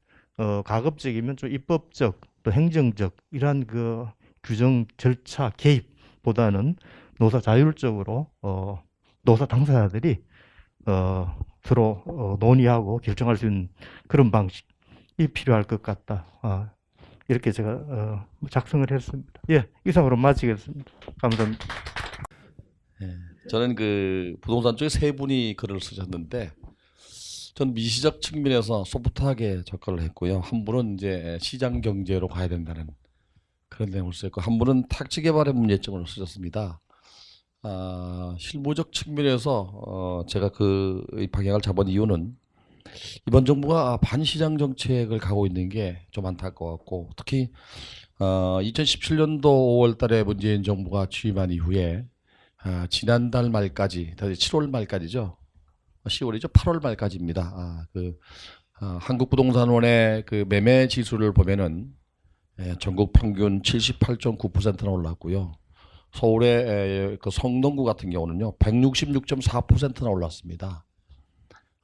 S5: 가급적이면 좀 입법적 또 행정적 이러한 그 규정 절차 개입보다는 노사 자율적으로 노사 당사자들이 서로 논의하고 결정할 수 있는 그런 방식이 필요할 것 같다. 이렇게 제가 작성을 했습니다. 예, 이상으로 마치겠습니다. 감사합니다.
S6: 예, 저는 그 부동산 쪽에 세 분이 글을 쓰셨는데 전 미시적 측면에서 소프트하게 접근을 했고요. 한 분은 이제 시장 경제로 가야 된다는 그런 내용을 쓰셨고 한 분은 택지 개발의 문제점을 쓰셨습니다. 실무적 측면에서 제가 이 방향을 잡은 이유는 이번 정부가 반시장 정책을 가고 있는 게 좀 안타까웠고 특히 2017년도 5월 달에 문재인 정부가 취임한 이후에 지난달 말까지, 7월 말까지죠. 10월이죠. 8월 말까지입니다. 한국부동산원의 그 매매 지수를 보면은 전국 평균 78.9%나 올랐고요. 서울의 그 성동구 같은 경우는요 166.4%나 올랐습니다.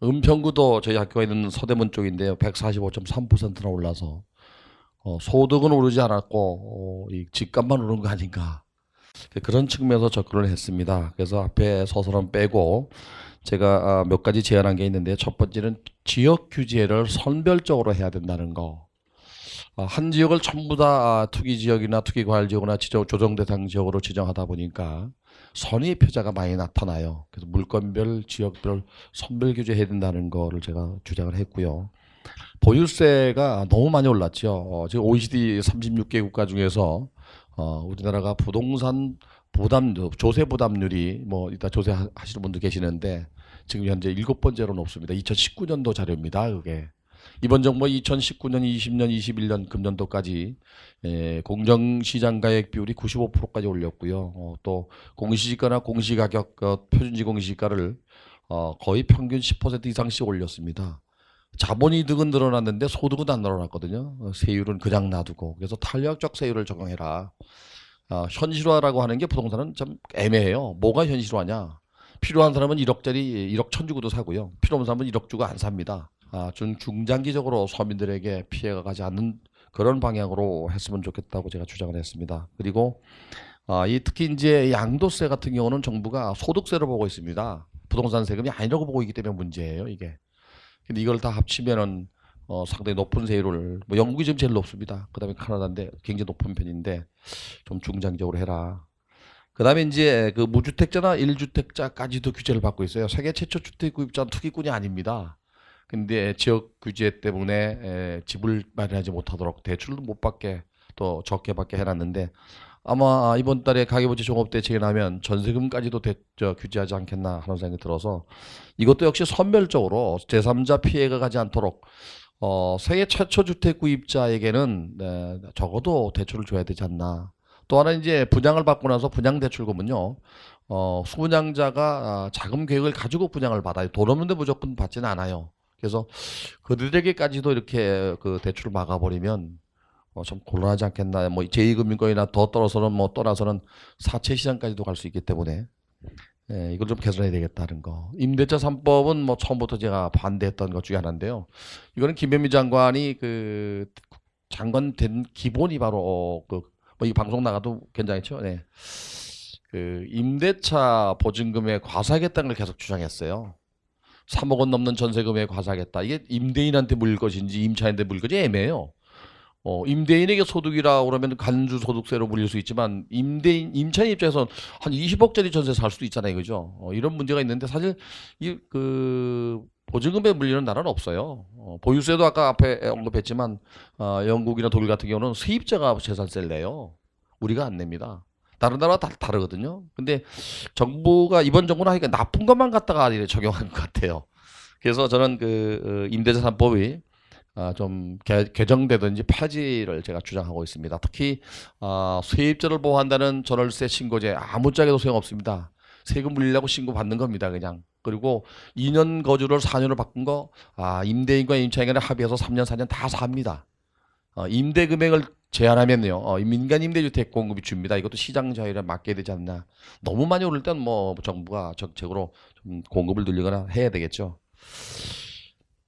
S6: 은평구도 저희 학교가 있는 서대문 쪽인데요 145.3%나 올라서 소득은 오르지 않았고 이 집값만 오른 거 아닌가 그런 측면에서 접근을 했습니다. 그래서 앞에 서술은 빼고 제가 몇 가지 제안한 게 있는데 첫 번째는 지역 규제를 선별적으로 해야 된다는 거. 한 지역을 전부 다 투기 지역이나 투기 과열 지역이나 조정 대상 지역으로 지정하다 보니까 선의 표자가 많이 나타나요. 그래서 물건별, 지역별 선별 규제해야 된다는 거를 제가 주장을 했고요. 보유세가 너무 많이 올랐죠. 지금 OECD 36개 국가 중에서 우리나라가 부동산 조세 부담률이 뭐 이따 조세 하시는 분도 계시는데 지금 현재 7번째로 높습니다. 2019년도 자료입니다. 그게. 이번 정부 2019년, 20년, 21년 금년도까지 공정시장 가액 비율이 95%까지 올렸고요. 또 공시지가나 공시가격 표준지 공시지가를 거의 평균 10% 이상씩 올렸습니다. 자본이득은 늘어났는데 소득은 안 늘어났거든요. 세율은 그냥 놔두고 그래서 탄력적 세율을 적용해라. 현실화라고 하는 게 부동산은 참 애매해요. 뭐가 현실화냐? 필요한 사람은 1억짜리 1억 천 주고도 사고요. 필요 없는 사람은 1억 주고 안 삽니다. 중장기적으로 서민들에게 피해가 가지 않는 그런 방향으로 했으면 좋겠다고 제가 주장을 했습니다. 그리고 특히 이제 양도세 같은 경우는 정부가 소득세로 보고 있습니다. 부동산 세금이 아니라고 보고 있기 때문에 문제예요, 이게. 근데 이걸 다 합치면은 상당히 높은 세율을 뭐 영국이 지금 제일 높습니다. 그다음에 캐나다인데 굉장히 높은 편인데 좀 중장기적으로 해라. 그다음에 이제 그 무주택자나 1주택자까지도 규제를 받고 있어요. 세계 최초 주택 구입자는 투기꾼이 아닙니다. 근데 지역 규제 때문에 집을 마련하지 못하도록 대출도 못 받게 또 적게 받게 해놨는데 아마 이번 달에 가계부채 종합대책이 나면 전세금까지도 규제하지 않겠나 하는 생각이 들어서 이것도 역시 선별적으로 제3자 피해가 가지 않도록 세계 최초 주택 구입자에게는 적어도 대출을 줘야 되지 않나. 또 하나 이제 분양을 받고 나서 분양 대출금은요. 수분양자가 자금 계획을 가지고 분양을 받아요. 돈 없는데 무조건 받지는 않아요. 그래서 그들에게까지도 이렇게 그 대출을 막아버리면 좀 곤란하지 않겠나. 뭐 제2금융권이나 더 떠나서는 사채 시장까지도 갈 수 있기 때문에 이걸 좀 개선해야 되겠다는 거. 임대차 3법은 뭐 처음부터 제가 반대했던 것 중에 하나인데요. 이거는 김현미 장관이 그 장관 된 기본이 바로 뭐 이 방송 나가도 괜찮겠죠. 네. 그 임대차 보증금에 과세하겠다는 걸 계속 주장했어요. 3억 원 넘는 전세금에 과세하겠다. 이게 임대인한테 물 것인지 임차인한테 물 것인지 애매해요. 임대인에게 소득이라 그러면 간주소득세로 물릴 수 있지만 임차인 입장에서는 한 20억짜리 전세 살 수도 있잖아요, 그죠? 이런 문제가 있는데 사실 그 보증금에 물리는 나라는 없어요. 보유세도 아까 앞에 언급했지만 영국이나 독일 같은 경우는 세입자가 재산세를 내요. 우리가 안 냅니다. 다른 나라가 다 다르거든요. 근데 정부가 이번 정부는 하니까 나쁜 것만 갖다가 적용한 것 같아요. 그래서 저는 그 임대차 3법이 좀 개정되든지 폐지를 제가 주장하고 있습니다. 특히 세입자를 보호한다는 전월세 신고제 아무짝에도 소용없습니다. 세금 물리려고 신고 받는 겁니다, 그냥. 그리고 2년 거주를 4년으로 바꾼 거 임대인과 임차인간에 합의해서 3년 4년 다 삽니다. 임대 금액을 제한하면요 민간 임대주택 공급이 줍니다. 이것도 시장 자율에 맡겨야 되지 않나. 너무 많이 오를 땐 뭐 정부가 정책으로 좀 공급을 늘리거나 해야 되겠죠.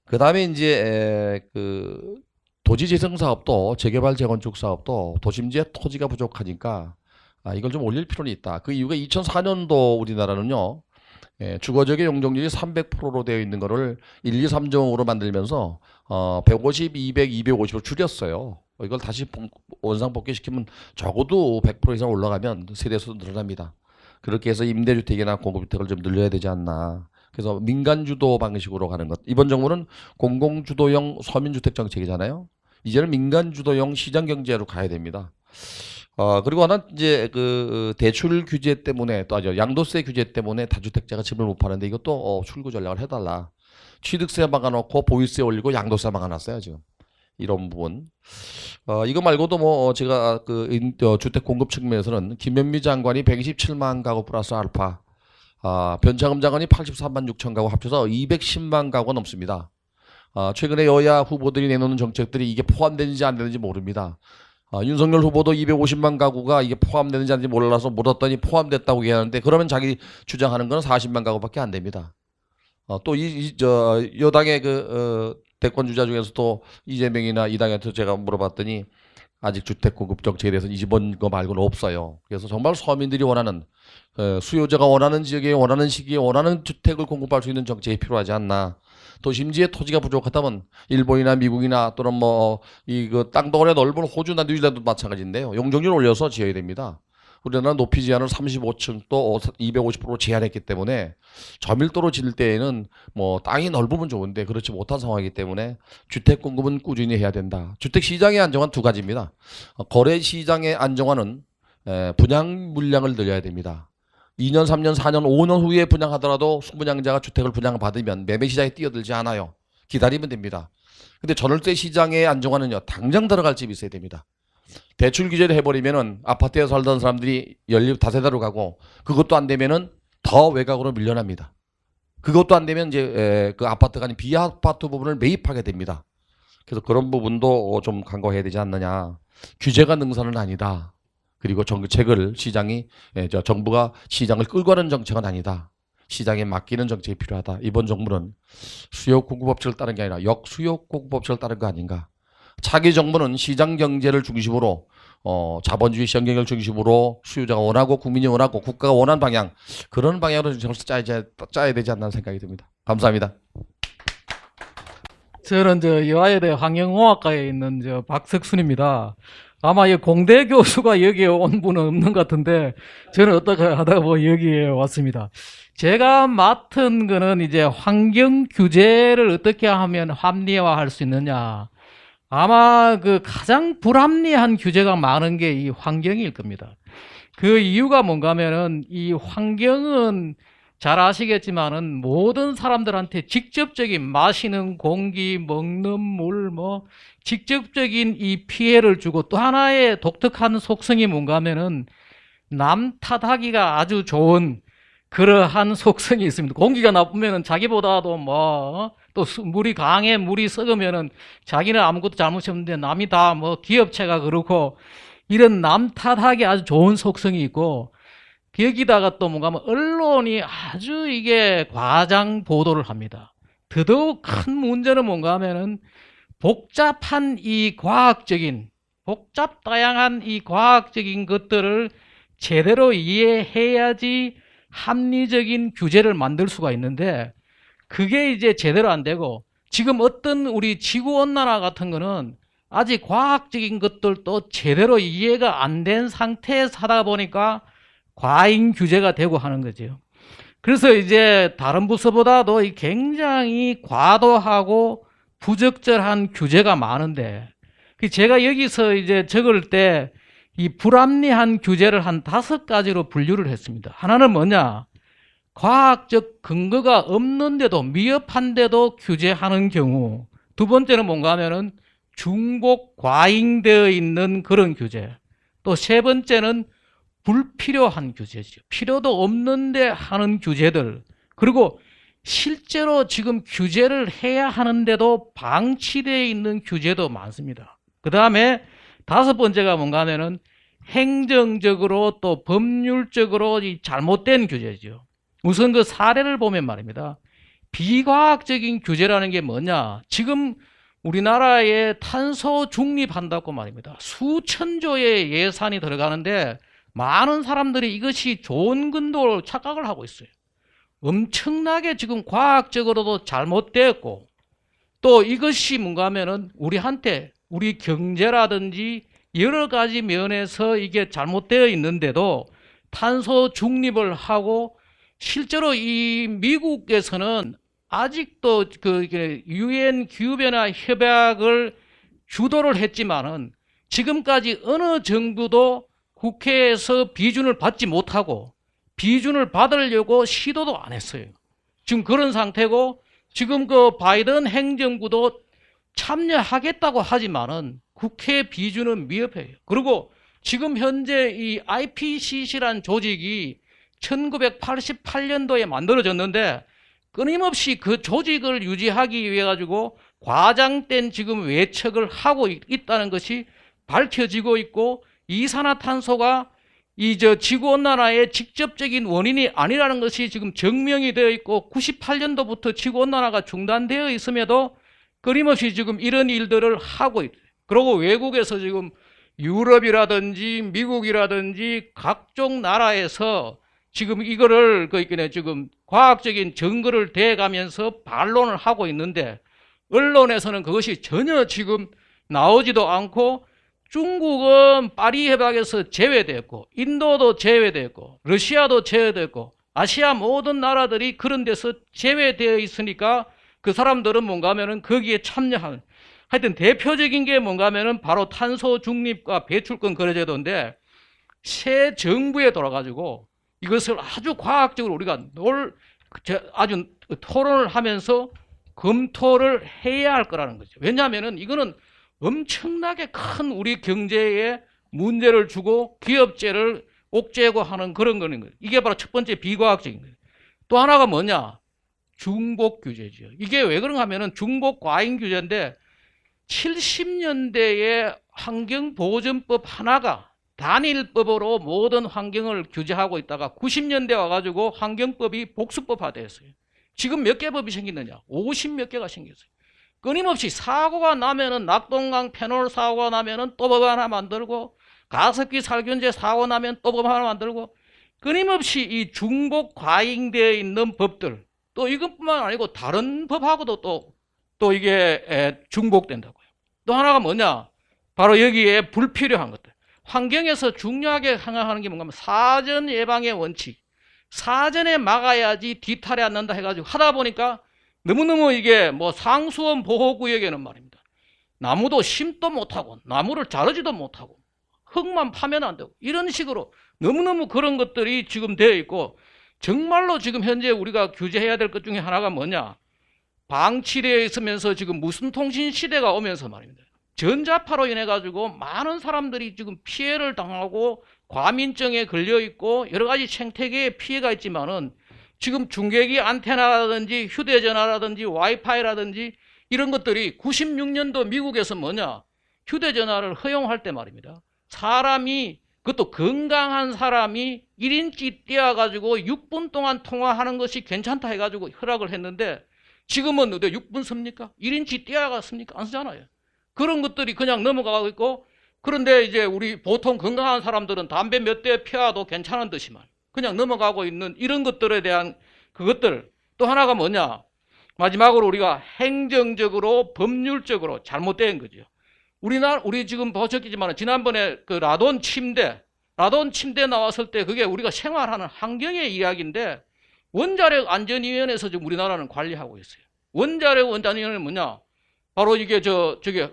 S6: 그 다음에 이제 그 도시 재생 사업도 재개발 재건축 사업도 도심지에 토지가 부족하니까 이걸 좀 올릴 필요는 있다. 그 이유가 2004년도 우리나라는요 주거지역의 용적률이 300%로 되어 있는 거를 1, 2, 3종으로 만들면서 150, 200, 250으로 줄였어요. 이걸 다시 원상복귀시키면 적어도 100% 이상 올라가면 세대수 늘어납니다. 그렇게 해서 임대주택이나 공급주택을 좀 늘려야 되지 않나. 그래서 민간주도 방식으로 가는 것. 이번 정부는 공공주도형 서민주택 정책이잖아요. 이제는 민간주도형 시장경제로 가야 됩니다. 그리고 하나 이제 그 대출 규제 때문에 또 양도세 규제 때문에 다주택자가 집을 못 파는데 이것도 출구 전략을 해달라. 취득세 막아놓고 보유세 올리고 양도세 막아놨어요 지금. 이런 부분. 이거 말고도 뭐 제가 그 주택 공급 측면에서는 김현미 장관이 127만 가구 플러스 알파 변창흠 장관이 83만 6천 가구 합쳐서 210만 가구가 넘습니다. 최근에 여야 후보들이 내놓는 정책들이 이게 포함되는지 안 되는지 모릅니다. 윤석열 후보도 250만 가구가 이게 포함되는지 안 되는지 몰라서 물었더니 포함됐다고 얘기하는데 그러면 자기 주장하는 건 40만 가구밖에 안 됩니다. 또 여당의 대권 주자 중에서 또 이재명이나 이당한테 제가 물어봤더니 아직 주택 공급 정책에 대해서 이번 거 말고는 없어요. 그래서 정말 서민들이 원하는 수요자가 원하는 지역에 원하는 시기에 원하는 주택을 공급할 수 있는 정책이 필요하지 않나. 도심지에 토지가 부족하다면 일본이나 미국이나 또는 이 땅덩어리 넓은 호주나 뉴질랜드도 마찬가지인데요. 용적률 올려서 지어야 됩니다. 우리나라 높이 제한을 35층 또 250% 제한했기 때문에 저밀도로 지을 때에는 땅이 넓으면 좋은데 그렇지 못한 상황이기 때문에 주택 공급은 꾸준히 해야 된다. 주택 시장의 안정화는 두 가지입니다. 거래 시장의 안정화는 분양 물량을 늘려야 됩니다. 2년, 3년, 4년, 5년 후에 분양하더라도 소분양자가 주택을 분양받으면 매매 시장에 뛰어들지 않아요. 기다리면 됩니다. 근데 전월세 시장의 안정화는요. 당장 들어갈 집이 있어야 됩니다. 대출 규제를 해버리면은 아파트에 살던 사람들이 연립 다세대로 가고 그것도 안 되면은 더 외곽으로 밀려납니다. 그것도 안 되면 이제 그 아파트가 아닌 비아파트 부분을 매입하게 됩니다. 그래서 그런 부분도 좀 강구해야 되지 않느냐. 규제가 능사는 아니다. 그리고 정책을 정부가 시장을 끌고 가는 정책은 아니다. 시장에 맡기는 정책이 필요하다. 이번 정부는 수요 공급 법칙을 따른 게 아니라 역수요 공급 법칙을 따른 거 아닌가. 차기 정부는 시장 경제를 중심으로 자본주의 시장 경제를 중심으로 수요자가 원하고 국민이 원하고 국가가 원하는 방향 그런 방향으로 정책을 짜야 되지 않나 생각이 듭니다. 감사합니다.
S7: 저는 여화여대 환경공학과에 있는 박석순입니다. 아마 이 공대 교수가 여기에 온 분은 없는 것 같은데 저는 어떻게 하다가 여기에 왔습니다. 제가 맡은 거는 이제 환경 규제를 어떻게 하면 합리화할 수 있느냐. 아마 가장 불합리한 규제가 많은 게 이 환경일 겁니다. 그 이유가 뭔가 하면은 이 환경은 잘 아시겠지만은 모든 사람들한테 직접적인 마시는 공기, 먹는 물, 직접적인 이 피해를 주고 또 하나의 독특한 속성이 뭔가 하면은 남 탓하기가 아주 좋은 그러한 속성이 있습니다. 공기가 나쁘면은 자기보다도 또 물이 강해 물이 썩으면은 자기는 아무것도 잘못이 없는데 남이 다 기업체가 그렇고 이런 남 탓하기 아주 좋은 속성이 있고 여기다가 또 뭔가 하면 언론이 아주 이게 과장 보도를 합니다. 더더욱 큰 문제는 뭔가 하면은 복잡한 이 다양한 이 과학적인 것들을 제대로 이해해야지 합리적인 규제를 만들 수가 있는데 그게 이제 제대로 안 되고 지금 어떤 우리 지구온난화 같은 거는 아직 과학적인 것들도 제대로 이해가 안 된 상태에서 하다 보니까 과잉 규제가 되고 하는 거죠. 그래서 이제 다른 부서보다도 굉장히 과도하고 부적절한 규제가 많은데 제가 여기서 이제 적을 때 이 불합리한 규제를 한 5가지로 분류를 했습니다. 하나는 뭐냐? 과학적 근거가 없는데도 미흡한데도 규제하는 경우. 두 번째는 뭔가 하면은 중복 과잉되어 있는 그런 규제. 또 세 번째는 불필요한 규제죠. 필요도 없는데 하는 규제들. 그리고 실제로 지금 규제를 해야 하는데도 방치되어 있는 규제도 많습니다. 그 다음에 5번째가 뭔가 하면은 행정적으로 또 법률적으로 잘못된 규제죠. 우선 그 사례를 보면 말입니다. 비과학적인 규제라는 게 뭐냐? 지금 우리나라에 탄소 중립한다고 말입니다. 수천조의 예산이 들어가는데 많은 사람들이 이것이 좋은 근도로 착각을 하고 있어요. 엄청나게 지금 과학적으로도 잘못되었고 또 이것이 뭔가 하면은 우리 경제라든지 여러 가지 면에서 이게 잘못되어 있는데도 탄소 중립을 하고 실제로 이 미국에서는 아직도 유엔 기후변화 협약을 주도를 했지만은 지금까지 어느 정부도 국회에서 비준을 받지 못하고 비준을 받으려고 시도도 안 했어요. 지금 그런 상태고 지금 바이든 행정부도 참여하겠다고 하지만은 국회 비준은 미흡해요. 그리고 지금 현재 이 IPCC란 조직이 1988년도에 만들어졌는데 끊임없이 그 조직을 유지하기 위해 가지고 과장된 지금 외척을 하고 있다는 것이 밝혀지고 있고, 이산화탄소가 이 지구온난화의 직접적인 원인이 아니라는 것이 지금 증명이 되어 있고, 98년도부터 지구온난화가 중단되어 있음에도 끊임없이 지금 이런 일들을 하고 있어요. 그리고 외국에서 지금 유럽이라든지 미국이라든지 각종 나라에서 지금 이거를 지금 과학적인 증거를 대가면서 반론을 하고 있는데, 언론에서는 그것이 전혀 지금 나오지도 않고, 중국은 파리 협약에서 제외됐고, 인도도 제외됐고, 러시아도 제외됐고, 아시아 모든 나라들이 그런 데서 제외되어 있으니까 그 사람들은 뭔가 하면은 거기에 참여하는, 하여튼 대표적인 게 뭔가 하면은 바로 탄소 중립과 배출권 거래제도인데, 새 정부에 돌아가지고 이것을 아주 과학적으로 우리가 아주 토론을 하면서 검토를 해야 할 거라는 거죠. 왜냐하면은 이거는 엄청나게 큰 우리 경제에 문제를 주고 기업체를 옥죄고 하는 그런 거는 거예요. 이게 바로 첫 번째 비과학적인 거예요. 또 하나가 뭐냐? 중복 규제죠. 이게 왜 그런가 하면은 중복 과잉 규제인데, 70년대에 환경보전법 하나가 단일법으로 모든 환경을 규제하고 있다가 90년대 와가지고 환경법이 복수법화되었어요. 지금 몇 개 법이 생겼느냐? 50몇 개가 생겼어요. 끊임없이 사고가 나면은, 낙동강 페놀 사고가 나면은 또 법 하나 만들고, 가습기 살균제 사고 나면 또 법 하나 만들고, 끊임없이 이 중복 과잉되어 있는 법들, 또 이것뿐만 아니고 다른 법하고도 또 이게 중복된다고요. 또 하나가 뭐냐? 바로 여기에 불필요한 것들. 환경에서 중요하게 생각하는 게 뭔가 하면 사전 예방의 원칙. 사전에 막아야지 뒤탈이 안 난다 해가지고 하다 보니까 너무너무 이게 뭐 상수원 보호구역에는 말입니다. 나무도 심도 못하고, 나무를 자르지도 못하고, 흙만 파면 안 되고, 이런 식으로 너무너무 그런 것들이 지금 되어 있고, 정말로 지금 현재 우리가 규제해야 될 것 중에 하나가 뭐냐? 방치되어 있으면서 지금 무슨 통신 시대가 오면서 말입니다. 전자파로 인해 가지고 많은 사람들이 지금 피해를 당하고 과민증에 걸려 있고 여러 가지 생태계에 피해가 있지만은, 지금 중계기 안테나라든지 휴대전화라든지 와이파이라든지 이런 것들이 96년도 미국에서 뭐냐? 휴대전화를 허용할 때 말입니다. 사람이, 그것도 건강한 사람이 1인치 띄어가지고 6분 동안 통화하는 것이 괜찮다 해가지고 허락을 했는데, 지금은 6분 씁니까? 1인치 띄어가 씁니까? 안 쓰잖아요. 그런 것들이 그냥 넘어가고 있고, 그런데 이제 우리 보통 건강한 사람들은 담배 몇 대 피워도 괜찮은 듯이만 그냥 넘어가고 있는 이런 것들에 대한 그것들. 또 하나가 뭐냐? 마지막으로 우리가 행정적으로 법률적으로 잘못된 거죠. 우리 지금 보셨겠지만 지난번에 그 라돈 침대 나왔을 때 그게 우리가 생활하는 환경의 이야기인데, 원자력 안전위원회에서 지금 우리나라는 관리하고 있어요. 원자력 안전위원회는 뭐냐? 바로 이게 저기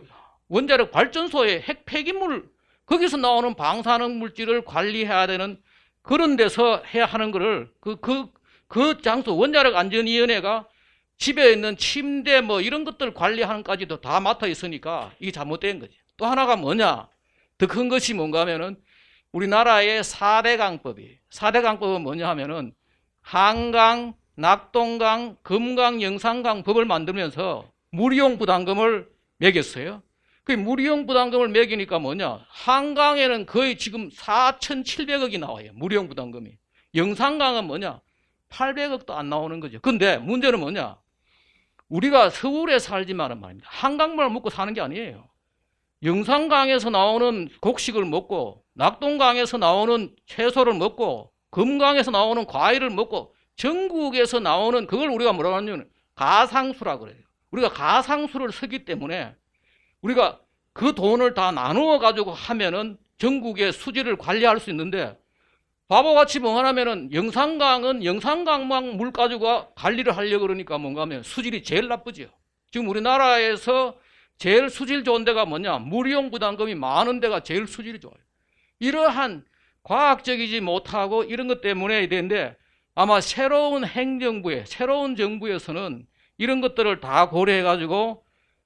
S7: 원자력 발전소의 핵 폐기물, 거기서 나오는 방사능 물질을 관리해야 되는 그런 데서 해야 하는 거를 그 장소 원자력 안전위원회가 집에 있는 침대 뭐 이런 것들 관리하는 까지도 다 맡아 있으니까 이게 잘못된 거지. 또 하나가 뭐냐? 더 큰 것이 뭔가 하면은 우리나라의 4대 강법이, 4대 강법은 뭐냐 하면은 한강, 낙동강, 금강, 영산강 법을 만들면서 무리용 부담금을 매겼어요. 그 무리용 부담금을 매기니까 뭐냐? 한강에는 거의 지금 4,700억이 나와요. 무리용 부담금이. 영산강은 뭐냐? 800억도 안 나오는 거죠. 근데 문제는 뭐냐? 우리가 서울에 살지만은 말입니다. 한강물을 먹고 사는 게 아니에요. 영산강에서 나오는 곡식을 먹고, 낙동강에서 나오는 채소를 먹고, 금강에서 나오는 과일을 먹고, 전국에서 나오는 그걸 우리가 뭐라고 하냐면 가상수라고 그래요. 우리가 가상수를 쓰기 때문에 우리가 그 돈을 다 나누어 가지고 하면은 전국의 수질을 관리할 수 있는데, 바보같이 뭐 하냐면은 영산강은 영산강만 물 가지고 관리를 하려고 그러니까 뭔가 하면 수질이 제일 나쁘죠. 지금 우리나라에서 제일 수질 좋은 데가 뭐냐? 무리용 부담금이 많은 데가 제일 수질이 좋아요. 이러한 과학적이지 못하고 이런 것 때문에 되는데, 아마 새로운 행정부에, 새로운 정부에서는 이런 것들을 다 고려해 가지고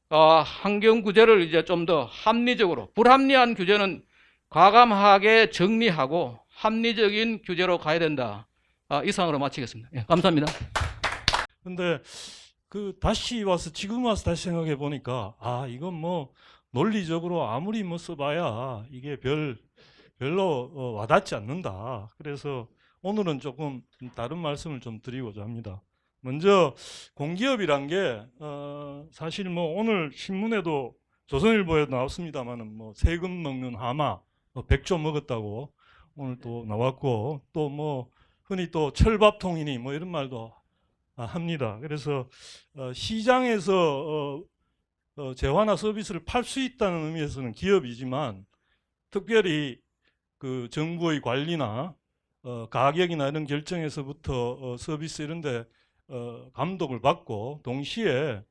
S7: 환경 규제를 이제 좀 더 합리적으로, 불합리한 규제는 과감하게 정리하고 합리적인 규제로 가야 된다. 이상으로 마치겠습니다. 예, 감사합니다.
S8: 근데 그 지금 와서 다시 생각해 보니까 이건 뭐 논리적으로 아무리 뭐 써봐야 이게 별로 와닿지 않는다. 그래서 오늘은 조금 다른 말씀을 좀 드리고자 합니다. 먼저 공기업이란 게 사실 뭐 오늘 신문에도 조선일보에도 나왔습니다만은 뭐 세금 먹는 하마 100조 먹었다고 오늘 또 나왔고, 또 뭐 흔히 또 철밥통이니 뭐 이런 말도 합니다. 그래서 시장에서 재화나 서비스를 팔 수 있다는 의미에서는 기업이지만, 특별히 그 정부의 관리나 가격이나 이런 결정에서부터 서비스 이런데 감독을 받고, 동시에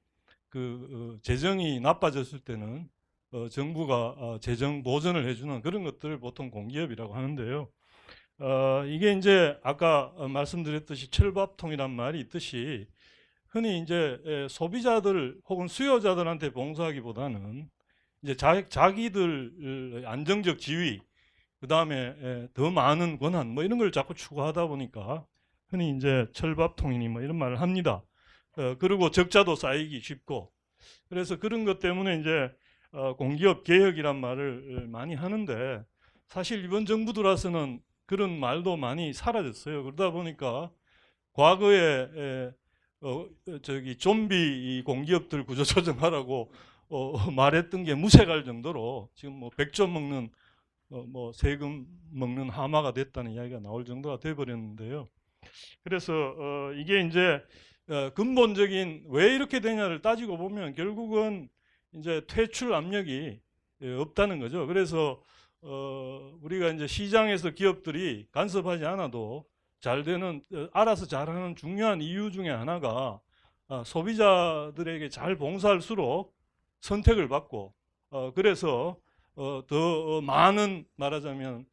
S8: 그 재정이 나빠졌을 때는 정부가 재정 보전을 해주는 그런 것들을 보통 공기업이라고 하는데요. 이게 이제 아까 말씀드렸듯이 철밥통이란 말이 있듯이, 흔히 이제 소비자들 혹은 수요자들한테 봉사하기보다는 이제 자기들 안정적 지위, 그 다음에 더 많은 권한 뭐 이런 걸 자꾸 추구하다 보니까 흔히 이제 철밥통이니 뭐 이런 말을 합니다. 그리고 적자도 쌓이기 쉽고, 그래서 그런 것 때문에 이제 공기업 개혁이란 말을 많이 하는데, 사실 이번 정부 들어와서는 그런 말도 많이 사라졌어요. 그러다 보니까 과거에 좀비 공기업들 구조 조정하라고 말했던 게 무색할 정도로 지금 뭐 100조 먹는 뭐 세금 먹는 하마가 됐다는 이야기가 나올 정도가 돼버렸는데요. 그래서 이게 이제 근본적인 왜 이렇게 되냐를 따지고 보면 결국은 이제 퇴출 압력이 없다는 거죠. 그래서 우리가 이제 시장에서 기업들이 간섭하지 않아도 잘 되는, 알아서 잘하는 중요한 이유 중에 하나가 소비자들에게 잘 봉사할수록 선택을 받고, 그래서 더 많은, 말하자면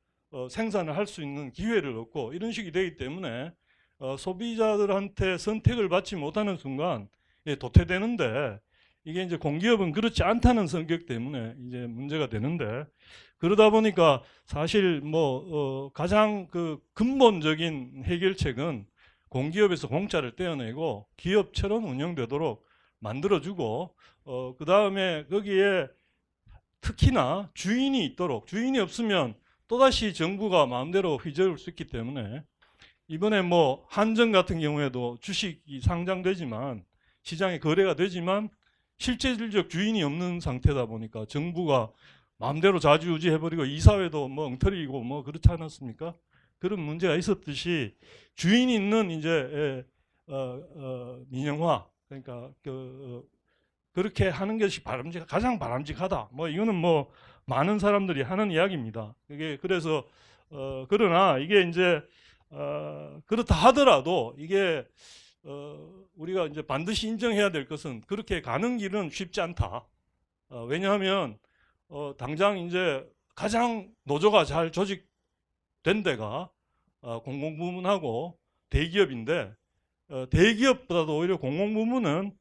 S8: 생산을 할 수 있는 기회를 얻고 이런 식이 되기 때문에 소비자들한테 선택을 받지 못하는 순간 도태되는데, 이게 이제 공기업은 그렇지 않다는 성격 때문에 이제 문제가 되는데, 그러다 보니까 사실 뭐 가장 그 근본적인 해결책은 공기업에서 공짜를 떼어내고 기업처럼 운영되도록 만들어주고, 그 다음에 거기에 특히나 주인이 있도록, 주인이 없으면 또다시 정부가 마음대로 휘저을 수 있기 때문에, 이번에 뭐 한전 같은 경우에도 주식이 상장되지만, 시장에 거래가 되지만 실질적 주인이 없는 상태다 보니까 정부가 마음대로 좌지우지 해버리고 이사회도 뭐 엉터리고 뭐 그렇지 않았습니까? 그런 문제가 있었듯이 주인이 있는 이제 민영화, 그러니까 그렇게 하는 것이 가장 바람직하다. 뭐 이거는 뭐 많은 사람들이 하는 이야기입니다. 이게 그래서 그러나 이게 이제 그렇다 하더라도 이게 우리가 이제 반드시 인정해야 될 것은 그렇게 가는 길은 쉽지 않다. 왜냐하면 당장 이제 가장 노조가 잘 조직된 데가 공공부문하고 대기업인데, 대기업보다도 오히려 공공부문은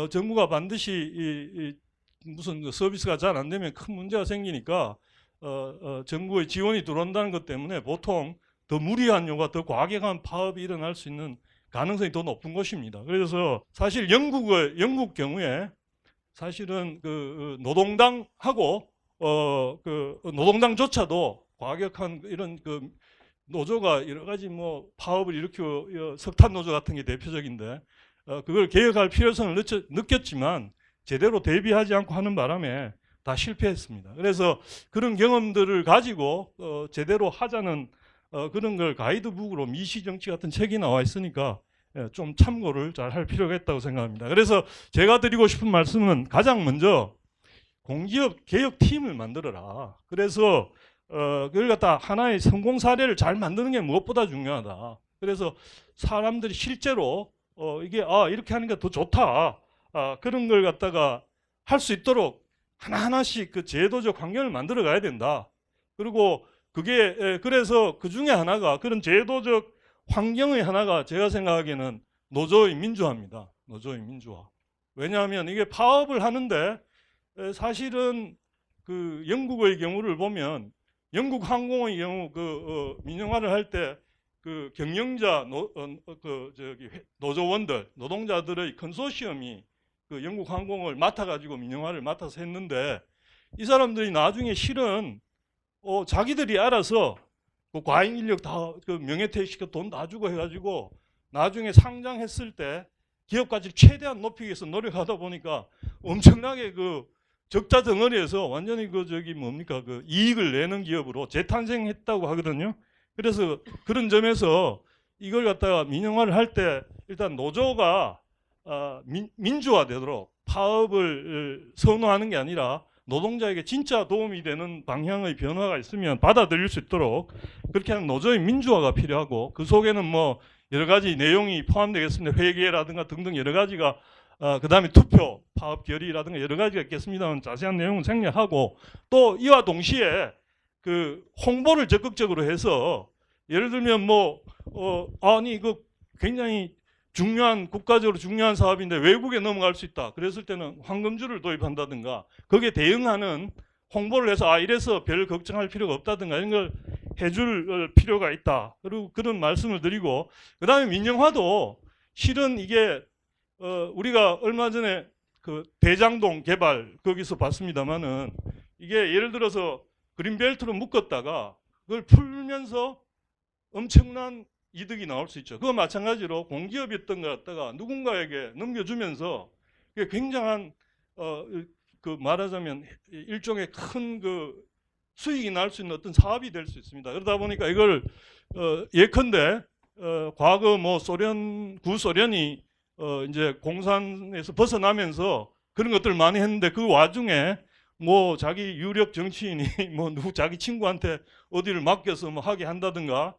S8: 정부가 반드시 무슨 서비스가 잘 안 되면 큰 문제가 생기니까 정부의 지원이 들어온다는 것 때문에 보통 더 무리한 요구가, 더 과격한 파업이 일어날 수 있는 가능성이 더 높은 것입니다. 그래서 사실 영국 경우에 사실은 그 노동당하고 그 노동당조차도 과격한 이런 그 노조가 여러 가지 뭐 파업을 일으키고, 석탄 노조 같은 게 대표적인데 그걸 개혁할 필요성을 느꼈지만 제대로 대비하지 않고 하는 바람에 다 실패했습니다. 그래서 그런 경험들을 가지고 제대로 하자는 그런 걸 가이드북으로 미시정치 같은 책이 나와 있으니까 좀 참고를 잘 할 필요가 있다고 생각합니다. 그래서 제가 드리고 싶은 말씀은 가장 먼저 공기업 개혁팀을 만들어라. 그래서 그걸 갖다 하나의 성공 사례를 잘 만드는 게 무엇보다 중요하다. 그래서 사람들이 실제로 이게 이렇게 하는 게 더 좋다. 그런 걸 갖다가 할 수 있도록 하나하나씩 그 제도적 환경을 만들어 가야 된다. 그리고 그게 그래서 그 중에 하나가, 그런 제도적 환경의 하나가 제가 생각하기에는 노조의 민주화입니다. 노조의 민주화. 왜냐하면 이게 파업을 하는데 사실은 그 영국의 경우를 보면, 영국 항공의 경우 그 민영화를 할 때 그 경영자 노조원들 노동자들의 컨소시엄이 그 영국 항공을 맡아가지고 민영화를 맡아서 했는데 이 사람들이 나중에 실은 자기들이 알아서 그 과잉 인력 다 그 명예퇴직시켜 돈 다 주고 해가지고 나중에 상장했을 때 기업 가치를 최대한 높이기 위해서 노력하다 보니까 엄청나게 그 적자 덩어리에서 완전히 그 그 이익을 내는 기업으로 재탄생했다고 하거든요. 그래서 그런 점에서 이걸 갖다가 민영화를 할 때 일단 노조가 민주화되도록 파업을 선호하는 게 아니라 노동자에게 진짜 도움이 되는 방향의 변화가 있으면 받아들일 수 있도록 그렇게 하는 노조의 민주화가 필요하고 그 속에는 뭐 여러 가지 내용이 포함되겠습니다. 회계라든가 등등 여러 가지가 그다음에 투표, 파업 결의라든가 여러 가지가 있겠습니다만 자세한 내용은 생략하고 또 이와 동시에 그 홍보를 적극적으로 해서 예를 들면 아니 이거 굉장히 중요한 국가적으로 중요한 사업인데 외국에 넘어갈 수 있다. 그랬을 때는 황금줄을 도입한다든가 거기에 대응하는 홍보를 해서 이래서 별 걱정할 필요가 없다든가 이런 걸 해줄 필요가 있다. 그리고 그런 말씀을 드리고 그다음에 민영화도 실은 이게 우리가 얼마 전에 그 대장동 개발 거기서 봤습니다마는 이게 예를 들어서 그린벨트로 묶었다가 그걸 풀면서 엄청난 이득이 나올 수 있죠. 그거 마찬가지로 공기업이었던 것 갖다가 누군가에게 넘겨주면서 그게 굉장한 그 말하자면 일종의 큰 그 수익이 날 수 있는 어떤 사업이 될 수 있습니다. 그러다 보니까 이걸 예컨대 과거 뭐 구소련이 이제 공산에서 벗어나면서 그런 것들을 많이 했는데 그 와중에 뭐 자기 유력 정치인이 뭐 누구 자기 친구한테 어디를 맡겨서 뭐 하게 한다든가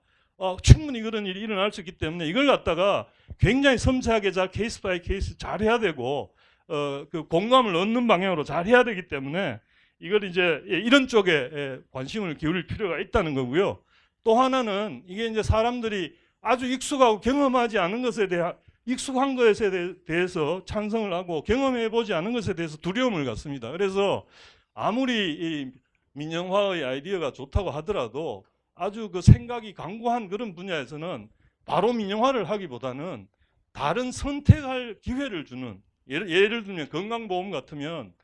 S8: 충분히 그런 일이 일어날 수 있기 때문에 이걸 갖다가 굉장히 섬세하게 잘 케이스 바이 케이스 잘 해야 되고 그 공감을 얻는 방향으로 잘 해야 되기 때문에 이걸 이제 이런 쪽에 관심을 기울일 필요가 있다는 거고요. 또 하나는 이게 이제 사람들이 아주 익숙하고 경험하지 않은 것에 대한 익숙한 것에 대해서 찬성을 하고 경험해 보지 않은 것에 대해서 두려움을 갖습니다. 그래서 아무리 이 민영화의 아이디어가 좋다고 하더라도 아주 그 생각이 강구한 그런 분야에서는 바로 민영화를 하기보다는 다른 선택할 기회를 주는 예를 들면 건강보험 같으면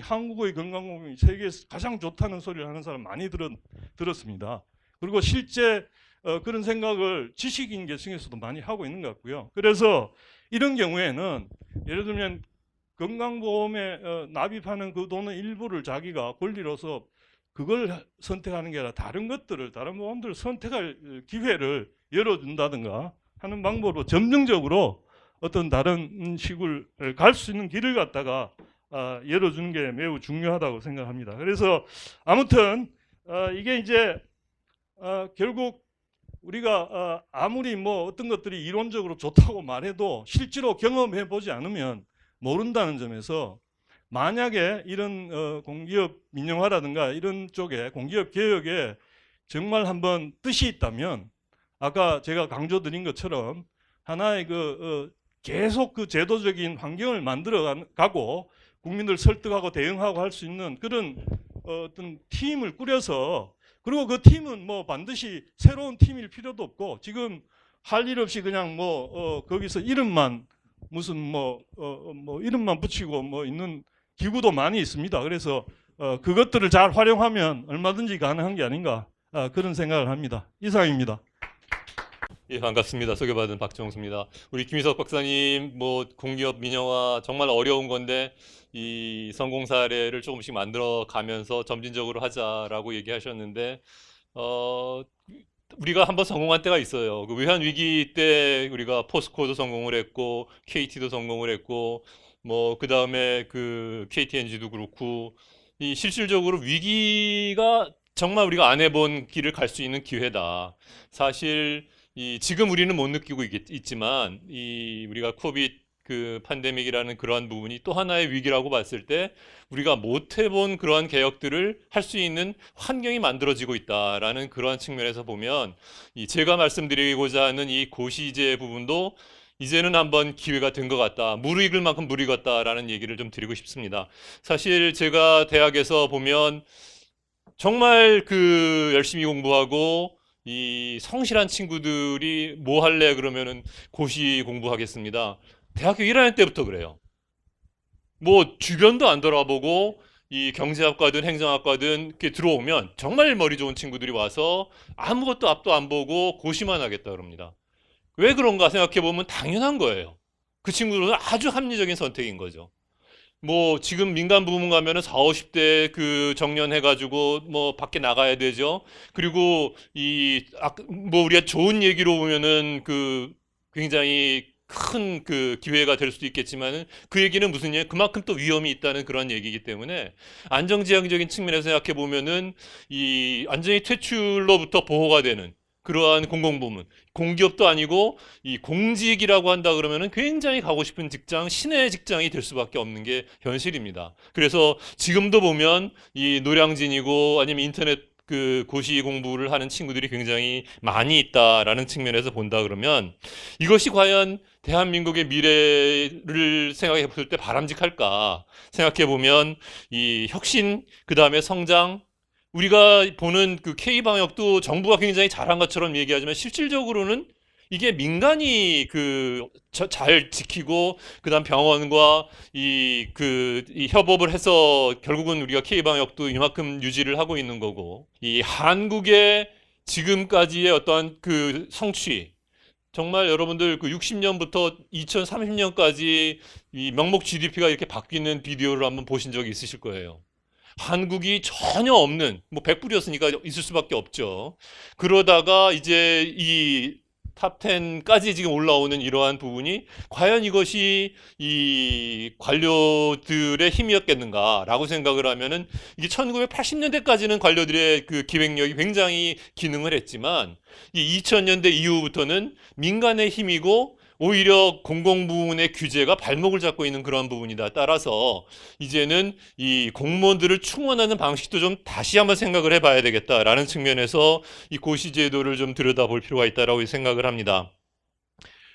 S8: 한국의 건강보험이 세계에서 가장 좋다는 소리를 하는 사람 많이 들었습니다. 그리고 실제 그런 생각을 지식인 계층에서도 많이 하고 있는 것 같고요. 그래서 이런 경우에는 예를 들면 건강보험에 납입하는 그 돈의 일부를 자기가 권리로서 그걸 선택하는 게 아니라 다른 보험들을 선택할 기회를 열어준다든가 하는 방법으로 점증적으로 어떤 다른 식을 갈 수 있는 길을 갖다가 열어주는 게 매우 중요하다고 생각합니다. 그래서 아무튼 이게 이제 결국 우리가 아무리 뭐 어떤 것들이 이론적으로 좋다고 말해도 실제로 경험해 보지 않으면 모른다는 점에서 만약에 이런 공기업 민영화라든가 이런 쪽에 공기업 개혁에 정말 한번 뜻이 있다면 아까 제가 강조드린 것처럼 하나의 계속 그 제도적인 환경을 만들어 가고 국민들 설득하고 대응하고 할 수 있는 그런 어떤 팀을 꾸려서 그리고 그 팀은 뭐 반드시 새로운 팀일 필요도 없고 지금 할 일 없이 그냥 거기서 이름만 무슨 이름만 붙이고 있는 기구도 많이 있습니다. 그래서 그것들을 잘 활용하면 얼마든지 가능한 게 아닌가 그런 생각을 합니다. 이상입니다.
S9: 예, 반갑습니다. 소개받은 박정수입니다. 우리 김희석 박사님, 공기업 민영화 정말 어려운 건데 이 성공 사례를 조금씩 만들어 가면서 점진적으로 하자라고 얘기하셨는데, 우리가 한번 성공한 때가 있어요. 그 외환 위기 때 우리가 포스코도 성공을 했고, KT도 성공을 했고, 그 다음에 그 KTNG도 그렇고, 이 실질적으로 위기가 정말 우리가 안 해본 길을 갈 수 있는 기회다. 사실 지금 우리는 못 느끼고 있지만 우리가 코비드 그 팬데믹이라는 그러한 부분이 또 하나의 위기라고 봤을 때 우리가 못 해본 그러한 개혁들을 할 수 있는 환경이 만들어지고 있다라는 그러한 측면에서 보면 제가 말씀드리고자 하는 이 고시제 부분도 이제는 한번 기회가 된 것 같다. 무르익을 만큼 무르익었다라는 얘기를 좀 드리고 싶습니다. 사실 제가 대학에서 보면 정말 열심히 공부하고 이 성실한 친구들이 뭐 할래 그러면은 고시 공부하겠습니다. 대학교 1학년 때부터 그래요. 뭐 주변도 안 돌아보고 이 경제학과든 행정학과든 이렇게 들어오면 정말 머리 좋은 친구들이 와서 아무것도 앞도 안 보고 고시만 하겠다 그럽니다. 왜 그런가 생각해 보면 당연한 거예요. 그 친구들은 아주 합리적인 선택인 거죠. 뭐 지금 민간 부문 가면은 40, 50대 그 정년해가지고 뭐 밖에 나가야 되죠. 그리고 뭐 우리가 좋은 얘기로 보면은 그 굉장히 큰 그 기회가 될 수도 있겠지만은 그 얘기는 무슨 얘기? 그만큼 또 위험이 있다는 그런 얘기이기 때문에 안정지향적인 측면에서 생각해 보면은 이 완전히 퇴출로부터 보호가 되는 그러한 공공부문, 공기업도 아니고 이 공직이라고 한다 그러면은 굉장히 가고 싶은 직장, 신의 직장이 될 수밖에 없는 게 현실입니다. 그래서 지금도 보면 이 노량진이고 아니면 인터넷 그 고시 공부를 하는 친구들이 굉장히 많이 있다라는 측면에서 본다 그러면 이것이 과연 대한민국의 미래를 생각해 볼 때 바람직할까 생각해 보면 이 혁신, 그 다음에 성장, 우리가 보는 그 K방역도 정부가 굉장히 잘한 것처럼 얘기하지만 실질적으로는 이게 민간이 잘 지키고 그다음 병원과 이 협업을 해서 결국은 우리가 K방역도 이만큼 유지를 하고 있는 거고 이 한국의 지금까지의 어떠한 그 성취 정말 여러분들 그 60년부터 2030년까지 이 명목 GDP가 이렇게 바뀌는 비디오를 한번 보신 적이 있으실 거예요. 한국이 전혀 없는 뭐 100불이었으니까 있을 수밖에 없죠. 그러다가 이제 이 탑 10까지 지금 올라오는 이러한 부분이 과연 이것이 이 관료들의 힘이었겠는가라고 생각을 하면은 이게 1980년대까지는 관료들의 그 기획력이 굉장히 기능을 했지만 이 2000년대 이후부터는 민간의 힘이고 오히려 공공부문의 규제가 발목을 잡고 있는 그런 부분이다. 따라서 이제는 이 공무원들을 충원하는 방식도 좀 다시 한번 생각을 해봐야 되겠다라는 측면에서 이 고시제도를 좀 들여다볼 필요가 있다라고 생각을 합니다.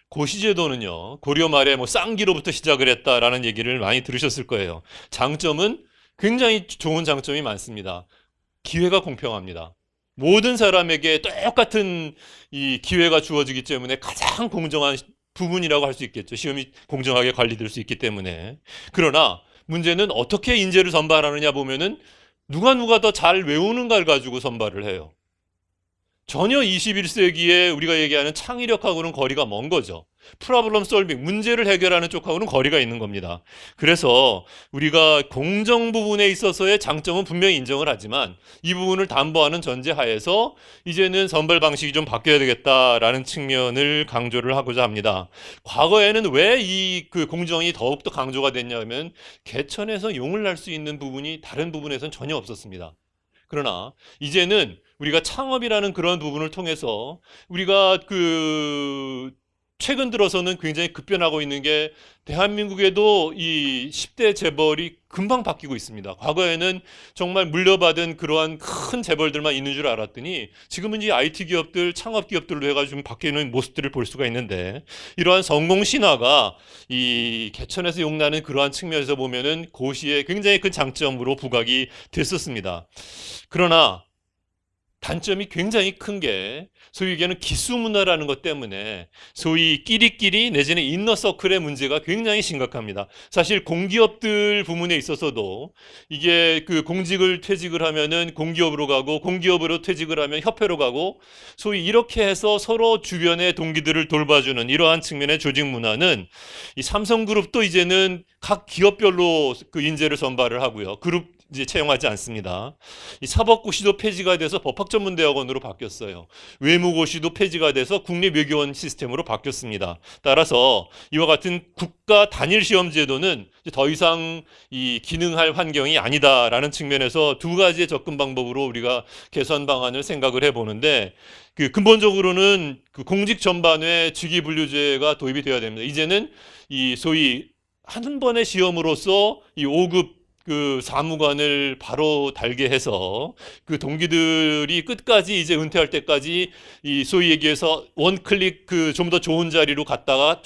S9: 고시제도는요, 고려 말에 뭐 쌍기로부터 시작을 했다라는 얘기를 많이 들으셨을 거예요. 장점은 굉장히 좋은 장점이 많습니다. 기회가 공평합니다. 모든 사람에게 똑같은 이 기회가 주어지기 때문에 가장 공정한 부분이라고 할 수 있겠죠. 시험이 공정하게 관리될 수 있기 때문에. 그러나 문제는 어떻게 인재를 선발하느냐 보면은 누가 더 잘 외우는가를 가지고 선발을 해요. 전혀 21세기에 우리가 얘기하는 창의력하고는 거리가 먼 거죠. 프로블럼 솔빙, 문제를 해결하는 쪽하고는 거리가 있는 겁니다. 그래서 우리가 공정 부분에 있어서의 장점은 분명히 인정을 하지만 이 부분을 담보하는 전제 하에서 이제는 선발 방식이 좀 바뀌어야 되겠다라는 측면을 강조를 하고자 합니다. 과거에는 왜 이 공정이 더욱더 강조가 됐냐면 개천에서 용을 날 수 있는 부분이 다른 부분에서는 전혀 없었습니다. 그러나 이제는 우리가 창업이라는 그런 부분을 통해서 우리가 최근 들어서는 굉장히 급변하고 있는 게 대한민국에도 이 10대 재벌이 금방 바뀌고 있습니다. 과거에는 정말 물려받은 그러한 큰 재벌들만 있는 줄 알았더니 지금은 이 IT 기업들, 창업 기업들로 해가지고 좀 바뀌는 모습들을 볼 수가 있는데 이러한 성공 신화가 이 개천에서 용나는 그러한 측면에서 보면은 고시에 굉장히 큰 장점으로 부각이 됐었습니다. 그러나 단점이 굉장히 큰 게 소위 얘기하는 기수 문화라는 것 때문에 소위 끼리끼리 내지는 인너서클의 문제가 굉장히 심각합니다. 사실 공기업들 부문에 있어서도 이게 공직을 퇴직을 하면은 공기업으로 가고 공기업으로 퇴직을 하면 협회로 가고 소위 이렇게 해서 서로 주변의 동기들을 돌봐주는 이러한 측면의 조직 문화는 이 삼성그룹도 이제는 각 기업별로 인재를 선발을 하고요. 그룹 이제 채용하지 않습니다. 이 사법고시도 폐지가 돼서 법학전문대학원으로 바뀌었어요. 외무고시도 폐지가 돼서 국립외교원 시스템으로 바뀌었습니다. 따라서 이와 같은 국가 단일 시험 제도는 더 이상 이 기능할 환경이 아니다라는 측면에서 두 가지의 접근 방법으로 우리가 개선 방안을 생각을 해보는데 근본적으로는 공직 전반에 직위분류제가 도입이 되어야 됩니다. 이제는 이 소위 한 번의 시험으로서 이 5급 그 사무관을 바로 달게 해서 그 동기들이 끝까지 이제 은퇴할 때까지 이 소위 얘기해서 원클릭 그 좀 더 좋은 자리로 갔다가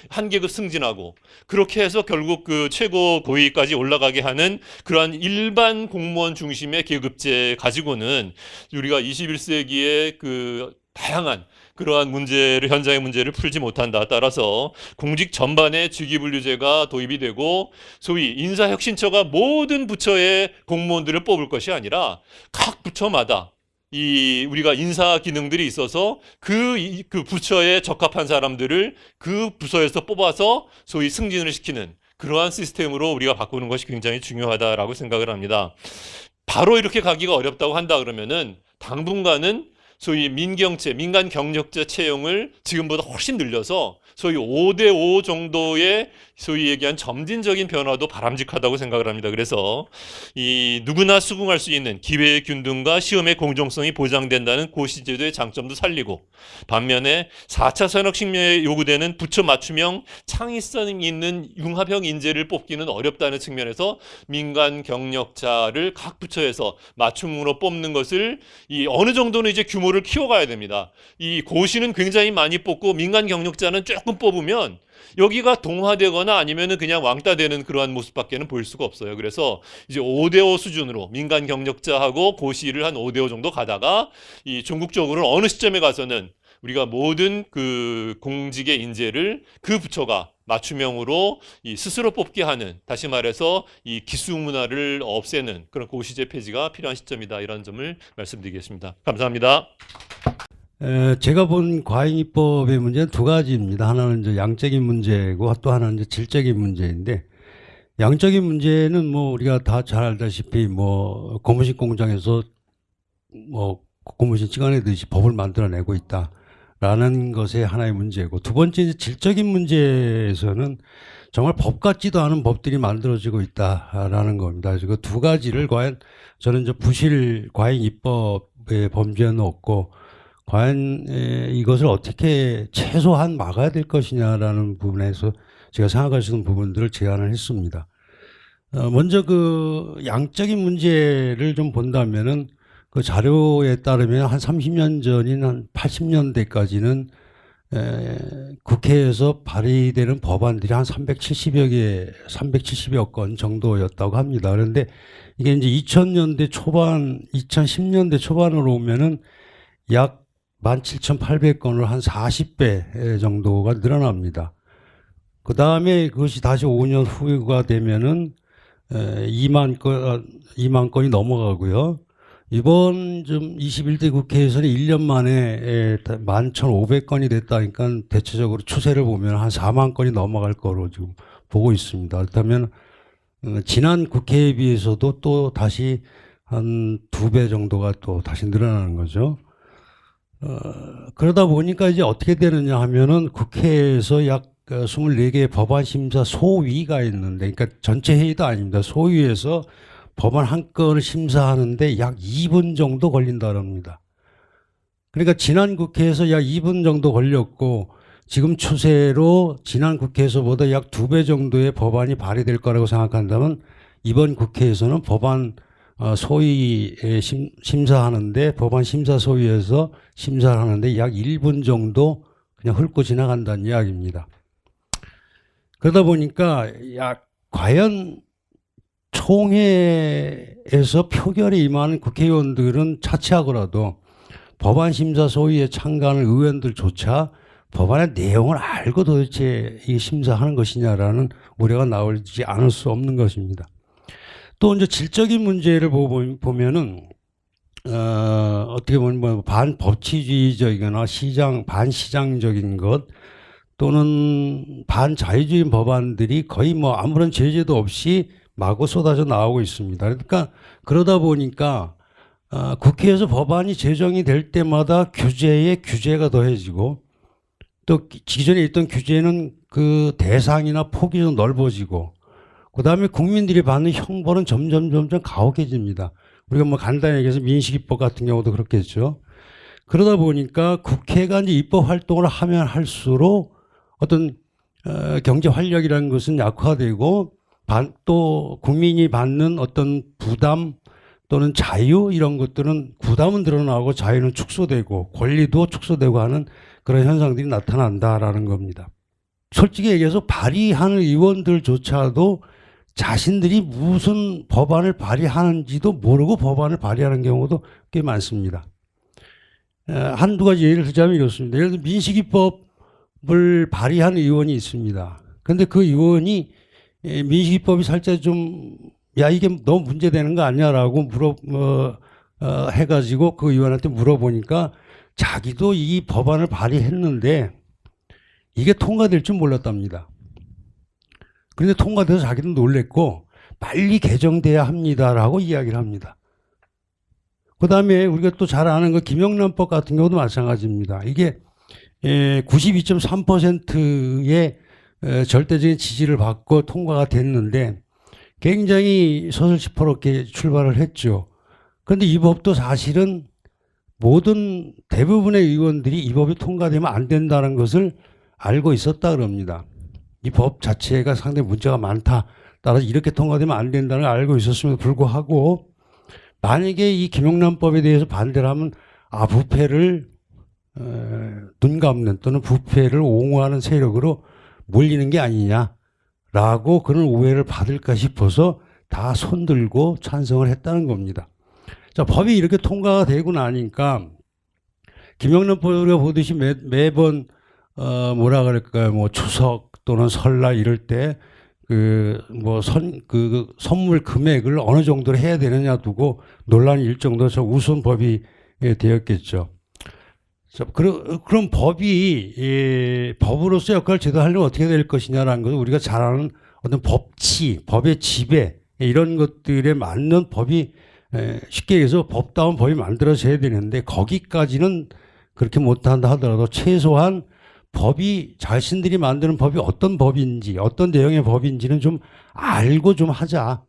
S9: 한 계급 승진하고 그렇게 해서 결국 그 최고 고위까지 올라가게 하는 그러한 일반 공무원 중심의 계급제 가지고는 우리가 21세기의 그 다양한 그러한 문제를 현장의 문제를 풀지 못한다. 따라서 공직 전반에 직위분류제가 도입이 되고 소위 인사혁신처가 모든 부처의 공무원들을 뽑을 것이 아니라 각 부처마다 이 우리가 인사 기능들이 있어서 그 부처에 적합한 사람들을 그 부서에서 뽑아서 소위 승진을 시키는 그러한 시스템으로 우리가 바꾸는 것이 굉장히 중요하다라고 생각을 합니다. 바로 이렇게 가기가 어렵다고 한다 그러면은 당분간은 소위 민경채, 민간 경력자 채용을 지금보다 훨씬 늘려서 소위 5대5 정도의 소위 얘기한 점진적인 변화도 바람직하다고 생각을 합니다. 그래서 이 누구나 수긍할 수 있는 기회의 균등과 시험의 공정성이 보장된다는 고시제도의 장점도 살리고 반면에 4차 산업혁명에 요구되는 부처 맞춤형 창의성 있는 융합형 인재를 뽑기는 어렵다는 측면에서 민간 경력자를 각 부처에서 맞춤으로 뽑는 것을 이 어느 정도는 이제 규모를 키워가야 됩니다. 이 고시는 굉장히 많이 뽑고 민간 경력자는 조금 뽑으면 여기가 동화되거나 아니면은 그냥 왕따되는 그러한 모습밖에는 보일 수가 없어요. 그래서 이제 5대5 수준으로 민간 경력자하고 고시를 한 5대5 정도 가다가 이 전국적으로 어느 시점에 가서는 우리가 모든 그 공직의 인재를 그 부처가 맞춤형으로 이 스스로 뽑게 하는, 다시 말해서 이 기수 문화를 없애는 그런 고시제 폐지가 필요한 시점이다. 이런 점을 말씀드리겠습니다. 감사합니다.
S10: 제가 본 과잉입법의 문제는 두 가지입니다. 하나는 이제 양적인 문제고 또 하나는 이제 질적인 문제인데, 양적인 문제는 뭐 우리가 다 잘 알다시피 뭐 고무신 공장에서 뭐 고무신 찍어내듯이 법을 만들어내고 있다라는 것의 하나의 문제고, 두 번째 이제 질적인 문제에서는 정말 법 같지도 않은 법들이 만들어지고 있다라는 겁니다. 그래서 그 두 가지를 과연 저는 이제 부실 과잉입법의 범죄는 없고 과연 이것을 어떻게 최소한 막아야 될 것이냐라는 부분에서 제가 생각할 수 있는 부분들을 제안을 했습니다. 먼저 그 양적인 문제를 좀 본다면은 그 자료에 따르면 한 30년 전인 한 80년대까지는 국회에서 발의되는 법안들이 한 370여 건 정도였다고 합니다. 그런데 이게 이제 2000년대 초반, 2010년대 초반으로 오면은 약 17,800건을 한 40배 정도가 늘어납니다. 그 다음에 그것이 다시 5년 후가 되면은 2만 건이 넘어가고요. 이번 좀 21대 국회에서는 1년 만에 11,500건이 됐다니까 대체적으로 추세를 보면 한 4만 건이 넘어갈 거로 지금 보고 있습니다. 그렇다면 지난 국회에 비해서도 또 다시 한 2배 정도가 또 다시 늘어나는 거죠. 그러다 보니까 이제 어떻게 되느냐 하면은 국회에서 약 24개의 법안 심사 소위가 있는데, 그러니까 전체 회의도 아닙니다. 소위에서 법안 한 건을 심사하는데 약 2분 정도 걸린다고 합니다. 그러니까 지난 국회에서 약 2분 정도 걸렸고, 지금 추세로 지난 국회에서보다 약 2배 정도의 법안이 발의될 거라고 생각한다면 이번 국회에서는 법안 소위에 심사하는데, 법안 심사 소위에서 심사를 하는데 약 1분 정도 그냥 훑고 지나간다는 이야기입니다. 그러다 보니까 과연 총회에서 표결에 임하는 국회의원들은 차치하고라도 법안 심사 소위에 참가하는 의원들조차 법안의 내용을 알고 도대체 이 심사하는 것이냐라는 우려가 나오지 않을 수 없는 것입니다. 또 이제 질적인 문제를 보면은 어떻게 보면 뭐 반법치주의적이거나 반시장적인 것 또는 반자유주의 법안들이 거의 뭐 아무런 제재도 없이 마구 쏟아져 나오고 있습니다. 그러니까 그러다 보니까 국회에서 법안이 제정이 될 때마다 규제에 규제가 더해지고, 또 기존에 있던 규제는 그 대상이나 폭이 좀 넓어지고, 그 다음에 국민들이 받는 형벌은 점점 가혹해집니다. 우리가 뭐 간단히 얘기해서 민식이법 같은 경우도 그렇겠죠. 그러다 보니까 국회가 이제 입법 활동을 하면 할수록 어떤 경제 활력이라는 것은 약화되고, 또 국민이 받는 어떤 부담 또는 자유 이런 것들은 부담은 늘어나고 자유는 축소되고 권리도 축소되고 하는 그런 현상들이 나타난다라는 겁니다. 솔직히 얘기해서 발의하는 의원들조차도 자신들이 무슨 법안을 발의하는지도 모르고 법안을 발의하는 경우도 꽤 많습니다. 한두 가지 예를 들자면 이렇습니다. 예를 들어 민식이법을 발의한 의원이 있습니다. 그런데 그 의원이 민식이법이 살짝 좀 야 이게 너무 문제되는 거 아니냐라고 해가지고 그 의원한테 물어보니까 자기도 이 법안을 발의했는데 이게 통과될 줄 몰랐답니다. 그런데 통과돼서 자기도 놀랬고 빨리 개정돼야 합니다라고 이야기를 합니다. 그다음에 우리가 또 잘 아는 그 김영란법 같은 경우도 마찬가지입니다. 이게 92.3%의 절대적인 지지를 받고 통과가 됐는데 굉장히 서슬시퍼렇게 출발을 했죠. 그런데 이 법도 사실은 모든 대부분의 의원들이 이 법이 통과되면 안 된다는 것을 알고 있었다 그럽니다. 이 법 자체가 상당히 문제가 많다. 따라서 이렇게 통과되면 안 된다는 걸 알고 있었음에도 불구하고 만약에 이 김영란법에 대해서 반대를 하면 부패를 눈 감는 또는 부패를 옹호하는 세력으로 몰리는 게 아니냐라고 그런 오해를 받을까 싶어서 다 손들고 찬성을 했다는 겁니다. 자, 법이 이렇게 통과가 되고 나니까 김영란법을 보듯이 매번 뭐라 그럴까요? 뭐 추석 또는 설날 이럴 때 선물 금액을 어느 정도로 해야 되느냐 두고 논란이 일 정도로 저 우스운 법이 되었겠죠. 그럼 법이 법으로서 역할을 제대로 하려면 어떻게 될 것이냐라는 것은 우리가 잘 아는 어떤 법치, 법의 지배 이런 것들에 맞는 법이 쉽게 얘기해서 법다운 법이 만들어져야 되는데 거기까지는 그렇게 못한다 하더라도 최소한 법이 자신들이 만드는 법이 어떤 법인지 어떤 내용의 법인지는 좀 알고 좀 하자.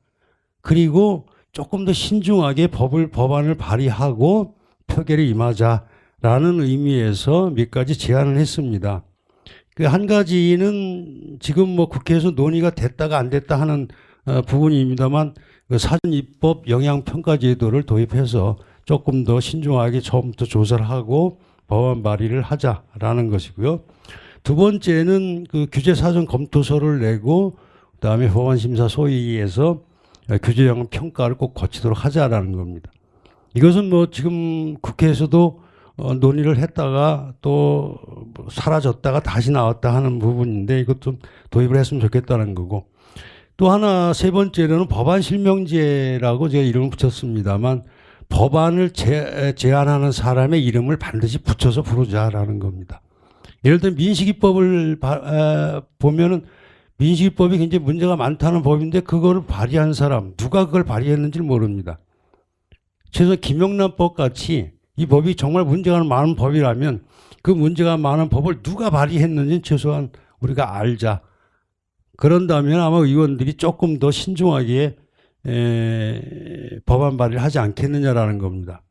S10: 그리고 조금 더 신중하게 법안을 발의하고 표결에 임하자라는 의미에서 몇 가지 제안을 했습니다. 그 한 가지는 지금 뭐 국회에서 논의가 됐다가 안 됐다 하는 부분입니다만 그 사전입법 영향평가제도를 도입해서 조금 더 신중하게 처음부터 조사를 하고 법안 발의를 하자라는 것이고요. 두 번째는 그 규제 사전 검토서를 내고 그다음에 법안심사 소위에서 규제 영향 평가를 꼭 거치도록 하자라는 겁니다. 이것은 뭐 지금 국회에서도 논의를 했다가 또 사라졌다가 다시 나왔다 하는 부분인데 이것도 도입을 했으면 좋겠다는 거고 또 하나 세 번째로는 법안 실명제라고 제가 이름을 붙였습니다만 법안을 제안하는 사람의 이름을 반드시 붙여서 부르자라는 겁니다. 예를 들어 민식이법을 보면은 민식이법이 굉장히 문제가 많다는 법인데 그거를 발의한 사람 누가 그걸 발의했는지 모릅니다. 최소한 김영란법 같이 이 법이 정말 문제가 많은 법이라면 그 문제가 많은 법을 누가 발의했는지 최소한 우리가 알자. 그런다면 아마 의원들이 조금 더 신중하게 법안 발의를 하지 않겠느냐라는 겁니다.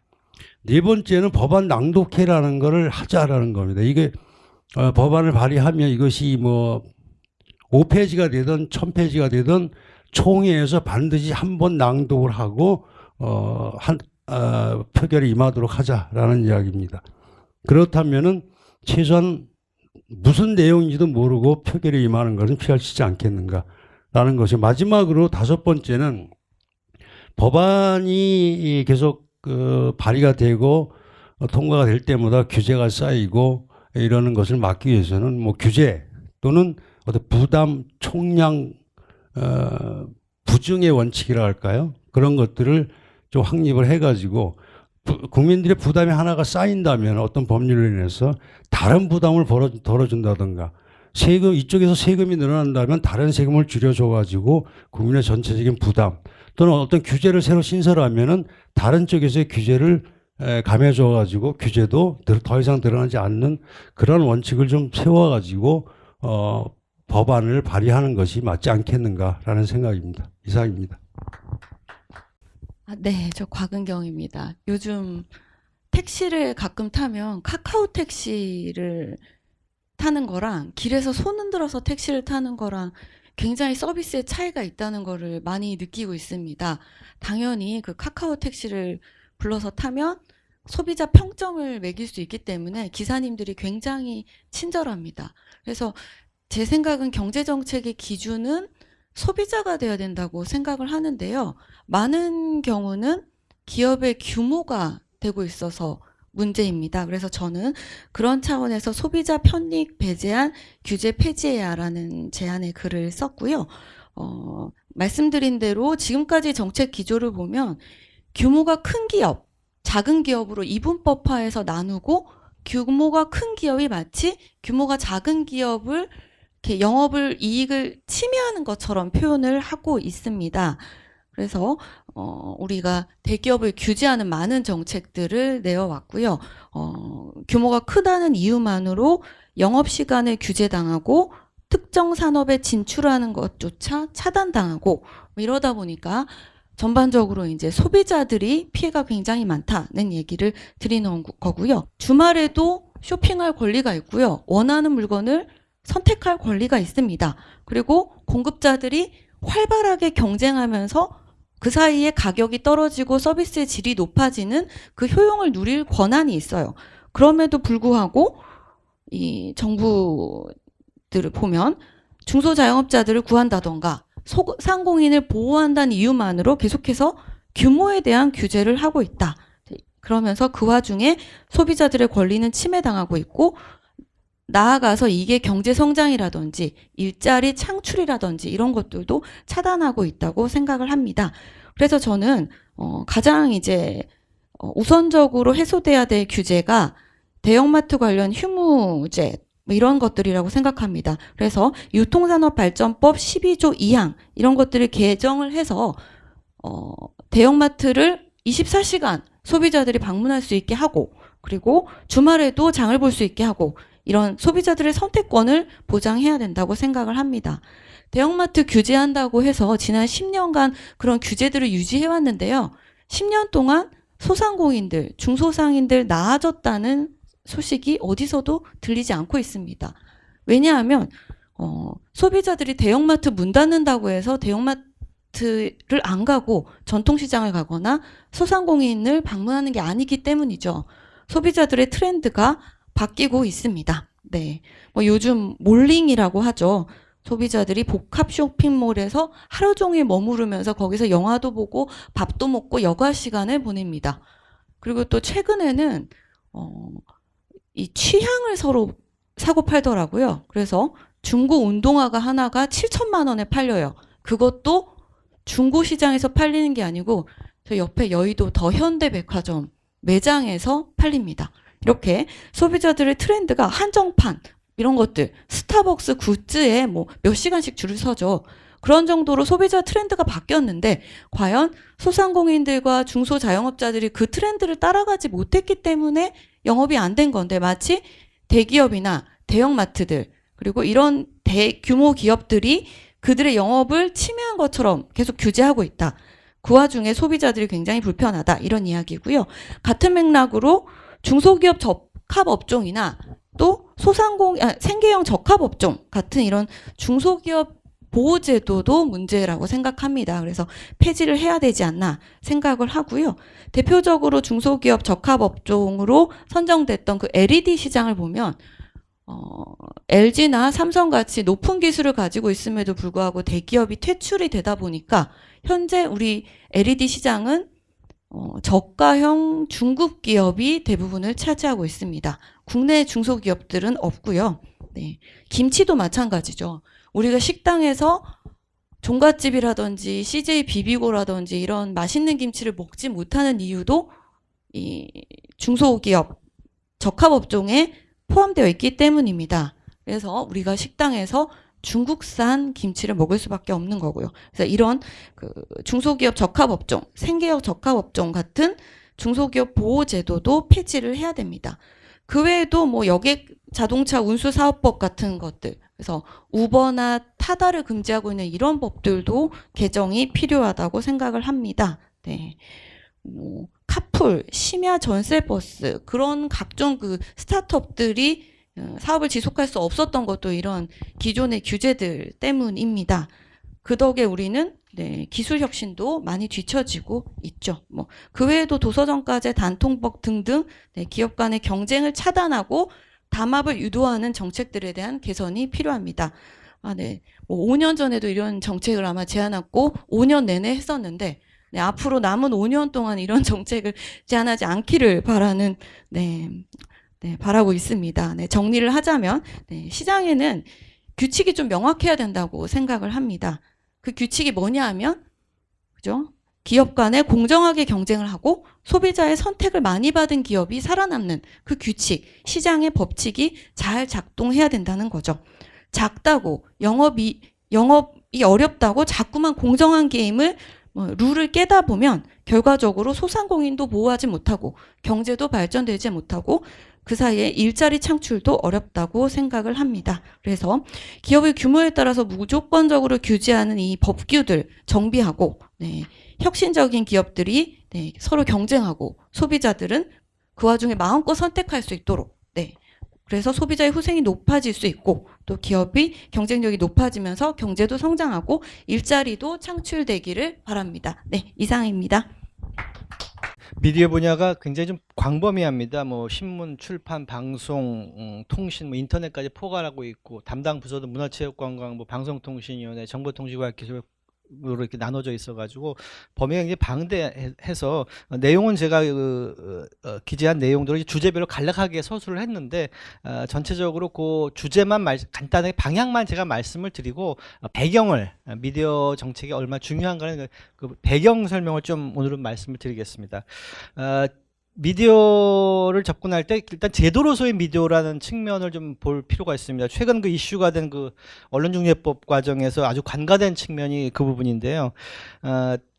S10: 네 번째는 법안 낭독회라는 거를 하자라는 겁니다. 이게 법안을 발의하면 이것이 뭐 5페이지가 되든 1000페이지가 되든 총회에서 반드시 한 번 낭독을 하고 표결에 임하도록 하자라는 이야기입니다. 그렇다면은 최소한 무슨 내용인지도 모르고 표결에 임하는 것은 피할 수 있지 않겠는가라는 것이 마지막으로 다섯 번째는 법안이 계속 발의가 되고 통과가 될 때마다 규제가 쌓이고 이러는 것을 막기 위해서는 뭐 규제 또는 어떤 부담 총량 부증의 원칙이라 할까요? 그런 것들을 좀 확립을 해가지고 국민들의 부담이 하나가 쌓인다면 어떤 법률로 인해서 다른 부담을 덜어준다든가 세금 이쪽에서 세금이 늘어난다면 다른 세금을 줄여줘가지고 국민의 전체적인 부담 또는 어떤 규제를 새로 신설하면은 다른 쪽에서의 규제를 감해줘가지고 규제도 더 이상 드러나지 않는 그런 원칙을 좀 세워가지고 법안을 발의하는 것이 맞지 않겠는가라는 생각입니다. 이상입니다.
S11: 네, 저 곽은경입니다. 요즘 택시를 가끔 타면 카카오 택시를 타는 거랑 길에서 손 흔들어서 택시를 타는 거랑 굉장히 서비스의 차이가 있다는 거를 많이 느끼고 있습니다. 당연히 그 카카오 택시를 불러서 타면 소비자 평점을 매길 수 있기 때문에 기사님들이 굉장히 친절합니다. 그래서 제 생각은 경제정책의 기준은 소비자가 되어야 된다고 생각을 하는데요. 많은 경우는 기업의 규모가 되고 있어서 문제입니다. 그래서 저는 그런 차원에서 소비자 편익 배제한 규제 폐지해야라는 제안의 글을 썼고요. 말씀드린 대로 지금까지 정책 기조를 보면 규모가 큰 기업, 작은 기업으로 이분법화해서 나누고 규모가 큰 기업이 마치 규모가 작은 기업을 이렇게 영업을 이익을 침해하는 것처럼 표현을 하고 있습니다. 그래서 우리가 대기업을 규제하는 많은 정책들을 내어왔고요. 규모가 크다는 이유만으로 영업시간을 규제당하고 특정 산업에 진출하는 것조차 차단당하고 이러다 보니까 전반적으로 이제 소비자들이 피해가 굉장히 많다는 얘기를 드리는 거고요. 주말에도 쇼핑할 권리가 있고요. 원하는 물건을 선택할 권리가 있습니다. 그리고 공급자들이 활발하게 경쟁하면서 그 사이에 가격이 떨어지고 서비스의 질이 높아지는 그 효용을 누릴 권한이 있어요. 그럼에도 불구하고 이 정부들을 보면 중소자영업자들을 구한다던가 소상공인을 보호한다는 이유만으로 계속해서 규모에 대한 규제를 하고 있다. 그러면서 그 와중에 소비자들의 권리는 침해당하고 있고 나아가서 이게 경제 성장이라든지 일자리 창출이라든지 이런 것들도 차단하고 있다고 생각을 합니다. 그래서 저는 가장 이제 우선적으로 해소돼야 될 규제가 대형마트 관련 휴무제 이런 것들이라고 생각합니다. 그래서 유통산업발전법 12조 2항 이런 것들을 개정을 해서 대형마트를 24시간 소비자들이 방문할 수 있게 하고 그리고 주말에도 장을 볼 수 있게 하고 이런 소비자들의 선택권을 보장해야 된다고 생각을 합니다. 대형마트 규제한다고 해서 지난 10년간 그런 규제들을 유지해왔는데요. 10년 동안 소상공인들, 중소상인들 나아졌다는 소식이 어디서도 들리지 않고 있습니다. 왜냐하면 소비자들이 대형마트 문 닫는다고 해서 대형마트를 안 가고 전통시장을 가거나 소상공인을 방문하는 게 아니기 때문이죠. 소비자들의 트렌드가 바뀌고 있습니다. 네, 뭐 요즘 몰링이라고 하죠. 소비자들이 복합 쇼핑몰에서 하루 종일 머무르면서 거기서 영화도 보고 밥도 먹고 여가 시간을 보냅니다. 그리고 또 최근에는 이 취향을 서로 사고 팔더라고요. 그래서 중고 운동화가 하나가 7천만 원에 팔려요. 그것도 중고 시장에서 팔리는 게 아니고 저 옆에 여의도 더현대백화점 매장에서 팔립니다. 이렇게 소비자들의 트렌드가 한정판 이런 것들 스타벅스 굿즈에 뭐 몇 시간씩 줄을 서죠. 그런 정도로 소비자 트렌드가 바뀌었는데 과연 소상공인들과 중소자영업자들이 그 트렌드를 따라가지 못했기 때문에 영업이 안 된 건데 마치 대기업이나 대형마트들 그리고 이런 대규모 기업들이 그들의 영업을 침해한 것처럼 계속 규제하고 있다. 그 와중에 소비자들이 굉장히 불편하다. 이런 이야기고요. 같은 맥락으로 중소기업 적합업종이나 또 생계형 적합업종 같은 이런 중소기업 보호제도도 문제라고 생각합니다. 그래서 폐지를 해야 되지 않나 생각을 하고요. 대표적으로 중소기업 적합업종으로 선정됐던 그 LED 시장을 보면 LG나 삼성같이 높은 기술을 가지고 있음에도 불구하고 대기업이 퇴출이 되다 보니까 현재 우리 LED 시장은 저가형 중국 기업이 대부분을 차지하고 있습니다. 국내 중소기업들은 없고요. 네. 김치도 마찬가지죠. 우리가 식당에서 종갓집이라든지 CJ 비비고라든지 이런 맛있는 김치를 먹지 못하는 이유도 이 중소기업 적합업종에 포함되어 있기 때문입니다. 그래서 우리가 식당에서 중국산 김치를 먹을 수밖에 없는 거고요. 그래서 이런 그 중소기업 적합업종, 생계형 적합업종 같은 중소기업 보호제도도 폐지를 해야 됩니다. 그 외에도 뭐 여객 자동차 운수 사업법 같은 것들, 그래서 우버나 타다를 금지하고 있는 이런 법들도 개정이 필요하다고 생각을 합니다. 네. 카풀, 심야 전세 버스 그런 각종 그 스타트업들이 사업을 지속할 수 없었던 것도 이런 기존의 규제들 때문입니다. 그 덕에 우리는 기술 혁신도 많이 뒤처지고 있죠. 그 외에도 도서정가제, 단통법 등등 기업 간의 경쟁을 차단하고 담합을 유도하는 정책들에 대한 개선이 필요합니다. 5년 전에도 이런 정책을 아마 제안했고 5년 내내 했었는데 앞으로 남은 5년 동안 이런 정책을 제안하지 않기를 바라는 바라고 있습니다. 정리를 하자면 시장에는 규칙이 좀 명확해야 된다고 생각을 합니다. 그 규칙이 뭐냐 하면 그죠? 기업 간에 공정하게 경쟁을 하고 소비자의 선택을 많이 받은 기업이 살아남는 그 규칙, 시장의 법칙이 잘 작동해야 된다는 거죠. 작다고 영업이 어렵다고 자꾸만 공정한 게임을 룰을 깨다 보면 결과적으로 소상공인도 보호하지 못하고 경제도 발전되지 못하고 그 사이에 일자리 창출도 어렵다고 생각을 합니다. 그래서 기업의 규모에 따라서 무조건적으로 규제하는 이 법규들 정비하고 혁신적인 기업들이 서로 경쟁하고 소비자들은 그 와중에 마음껏 선택할 수 있도록 그래서 소비자의 후생이 높아질 수 있고 또 기업의 경쟁력이 높아지면서 경제도 성장하고 일자리도 창출되기를 바랍니다. 이상입니다.
S12: 미디어 분야가 굉장히 좀 광범위합니다. 신문, 출판, 방송, 통신, 인터넷까지 포괄하고 있고 담당 부서도 문화체육관광부, 방송통신위원회, 정보통신과학기술 으로 이렇게 나눠져 있어가지고 범위가 굉장히 방대해서 내용은 제가 기재한 내용들을 주제별로 간략하게 서술을 했는데 전체적으로 그 주제만 간단하게 방향만 제가 말씀을 드리고 배경을 미디어 정책이 얼마나 중요한가는 그 배경 설명을 좀 오늘은 말씀을 드리겠습니다. 미디어를 접근할 때 일단 제도로서의 미디어라는 측면을 좀 볼 필요가 있습니다. 최근 그 이슈가 된 그 언론중재법 과정에서 아주 관가된 측면이 그 부분인데요.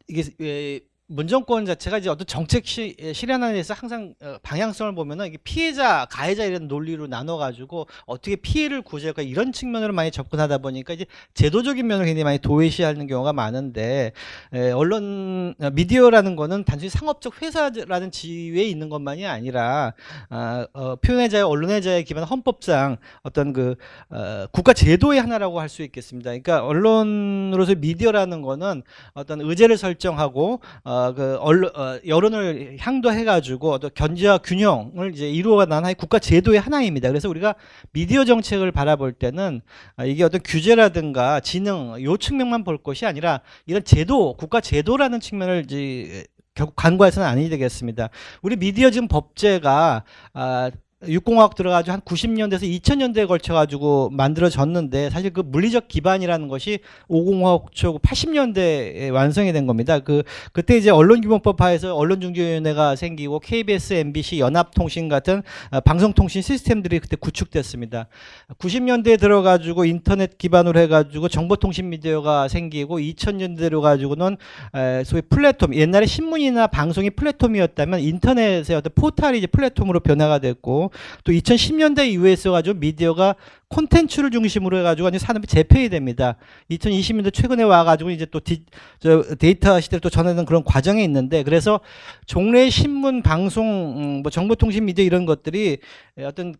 S12: 이게 문정권 자체가 이제 어떤 정책 실현하는 데서 항상 방향성을 보면은 이게 피해자, 가해자 이런 논리로 나눠가지고 어떻게 피해를 구제할까 이런 측면으로 많이 접근하다 보니까 이제 제도적인 면을 굉장히 많이 도외시하는 경우가 많은데 언론 미디어라는 거는 단순히 상업적 회사라는 지위에 있는 것만이 아니라 표현의 자유, 언론의 자유에 기반한 헌법상 어떤 그 국가 제도의 하나라고 할 수 있겠습니다. 그러니까 언론으로서 미디어라는 거는 어떤 의제를 설정하고 여론을 향도해가지고 어떤 견제와 균형을 이제 이루어가는 하나의 국가 제도의 하나입니다. 그래서 우리가 미디어 정책을 바라볼 때는 이게 어떤 규제라든가 지능 요 측면만 볼 것이 아니라 이런 제도, 국가 제도라는 측면을 이제 결국 간과해서는 아니 되겠습니다. 우리 미디어 지금 법제가 6공화국 들어가지고 한 90년대에서 2000년대에 걸쳐가지고 만들어졌는데 사실 그 물리적 기반이라는 것이 5공화국 초 80년대에 완성이 된 겁니다. 그때 이제 언론규범법 하에서 언론중재위원회가 생기고 KBS, MBC, 연합통신 같은 방송통신 시스템들이 그때 구축됐습니다. 90년대에 들어가지고 인터넷 기반으로 해가지고 정보통신 미디어가 생기고 2000년대로 가지고는 소위 플랫폼, 옛날에 신문이나 방송이 플랫폼이었다면 인터넷의 어떤 포털이 이제 플랫폼으로 변화가 됐고 또 2010년대 이후에 있어가지고 미디어가 콘텐츠를 중심으로 해가지고 완전 산업이 재편이 됩니다. 2020년대 최근에 와가지고 이제 또 데이터 시대로 또 전환하는 그런 과정에 있는데 그래서 종래 신문, 방송, 정보통신 미디어 이런 것들이 어떤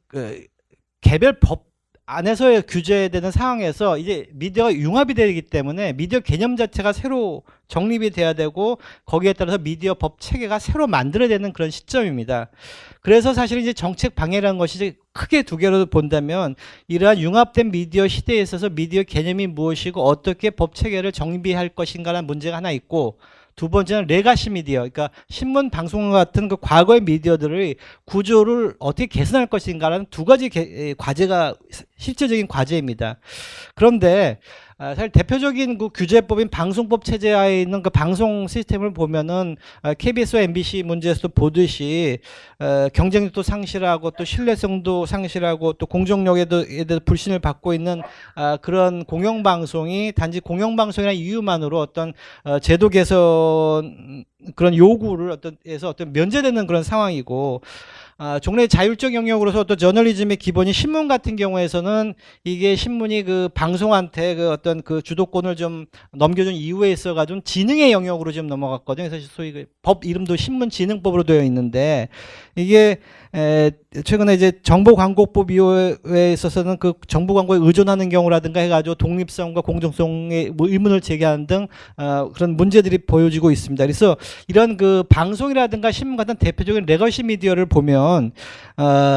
S12: 개별 법 안에서의 규제되는 상황에서 이제 미디어가 융합이 되기 때문에 미디어 개념 자체가 새로 정립이 돼야 되고 거기에 따라서 미디어 법 체계가 새로 만들어야 되는 그런 시점입니다. 그래서 사실 이제 정책 방해라는 것이 이제 크게 두 개로 본다면 이러한 융합된 미디어 시대에 있어서 미디어 개념이 무엇이고 어떻게 법 체계를 정비할 것인가라는 문제가 하나 있고 두 번째는 레가시 미디어, 그러니까 신문, 방송 같은 그 과거의 미디어들의 구조를 어떻게 개선할 것인가라는 두 가지 과제가 실질적인 과제입니다. 그런데 사실 대표적인 그 규제법인 방송법 체제하에 있는 그 방송 시스템을 보면은 KBS와 MBC 문제에서도 보듯이 경쟁력도 상실하고 또 신뢰성도 상실하고 또 공정력에 대해서 불신을 받고 있는 그런 공영방송이 단지 공영방송이라는 이유만으로 어떤 제도 개선 그런 요구를 어떤 면제되는 그런 상황이고 종래 자율적 영역으로서 또 저널리즘의 기본인 신문 같은 경우에서는 이게 신문이 그 방송한테 그 어떤 그 주도권을 좀 넘겨준 이후에 있어가지고 지능의 영역으로 지금 넘어갔거든요. 그래서 소위 그 법 이름도 신문진흥법으로 되어 있는데 이게 최근에 이제 정보광고법 이후에 있어서는 그 정보 광고에 의존하는 경우라든가 해가지고 독립성과 공정성의 뭐 의문을 제기하는 등 그런 문제들이 보여지고 있습니다. 그래서 이런 그 방송이라든가 신문 같은 대표적인 레거시 미디어를 보면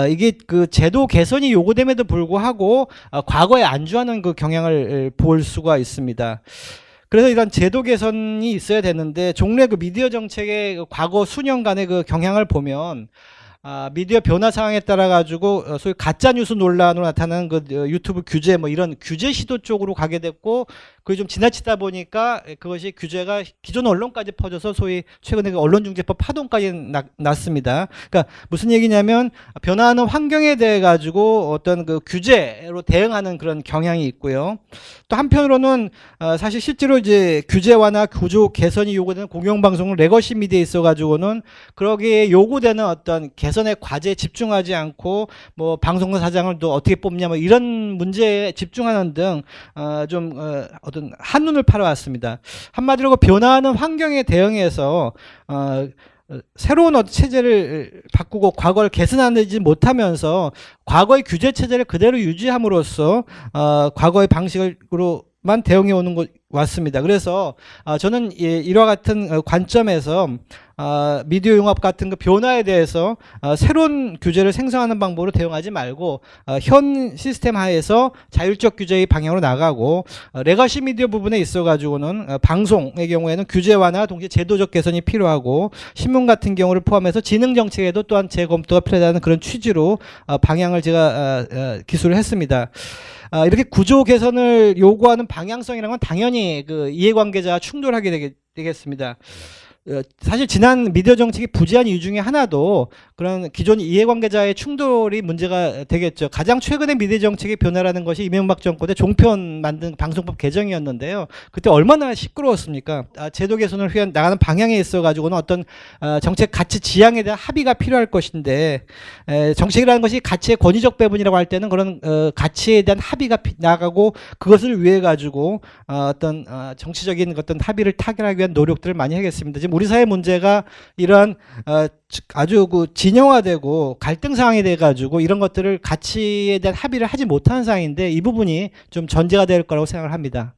S12: 이게 그 제도 개선이 요구됨에도 불구하고 과거에 안주하는 그 경향을 볼 수가 있습니다. 그래서 이런 제도 개선이 있어야 되는데 종래 그 미디어 정책의 그 과거 수년간의 그 경향을 보면 미디어 변화 상황에 따라 가지고 소위 가짜 뉴스 논란으로 나타나는 그 유튜브 규제 뭐 이런 규제 시도 쪽으로 가게 됐고 그게 좀 지나치다 보니까 그것이 규제가 기존 언론까지 퍼져서 소위 최근에 그 언론중재법 파동까지 났습니다. 그러니까 무슨 얘기냐면 변화하는 환경에 대해 가지고 어떤 그 규제로 대응하는 그런 경향이 있고요. 또 한편으로는 사실 실제로 이제 규제와나 구조 개선이 요구되는 공영방송은 레거시 미디어에 있어 가지고는 그러기에 요구되는 어떤 개선의 과제에 집중하지 않고 뭐 방송사 사장을 또 어떻게 뽑냐 뭐 이런 문제에 집중하는 등 좀 어떤 한눈을 팔아왔습니다. 한마디로 그 변화하는 환경에 대응해서 새로운 체제를 바꾸고 과거를 개선하지 못하면서 과거의 규제 체제를 그대로 유지함으로써 과거의 방식으로만 대응해 오는 것 왔습니다. 그래서 저는 이와 같은 관점에서 미디어 융합 같은 그 변화에 대해서 새로운 규제를 생성하는 방법으로 대응하지 말고 현 시스템 하에서 자율적 규제의 방향으로 나가고 레거시 미디어 부분에 있어 가지고는 방송의 경우에는 규제 완화 동시에 제도적 개선이 필요하고 신문 같은 경우를 포함해서 지능 정책에도 또한 재검토가 필요하다는 그런 취지로 방향을 제가 기술을 했습니다. 이렇게 구조 개선을 요구하는 방향성이라는 건 당연히 그 이해관계자와 충돌하게 되겠습니다. 사실 지난 미디어 정책이 부재한 이유 중에 하나도 그런 기존 이해관계자의 충돌이 문제가 되겠죠. 가장 최근의 미디어 정책의 변화라는 것이 이명박 정권 때 종편 만든 방송법 개정이었는데요. 그때 얼마나 시끄러웠습니까? 제도 개선을 위한 나가는 방향에 있어 가지고는 어떤 정책 가치 지향에 대한 합의가 필요할 것인데 정책이라는 것이 가치의 권위적 배분이라고 할 때는 그런 가치에 대한 합의가 나가고 그것을 위해 가지고 어떤 정치적인 어떤 합의를 타결하기 위한 노력들을 많이 하겠습니다. 지금 우리 사회 문제가 이러한 아주 그 진영화되고 갈등 상황이 돼 가지고 이런 것들을 가치에 대한 합의를 하지 못하는 상황인데 이 부분이 좀 전제가 될 거라고 생각을 합니다.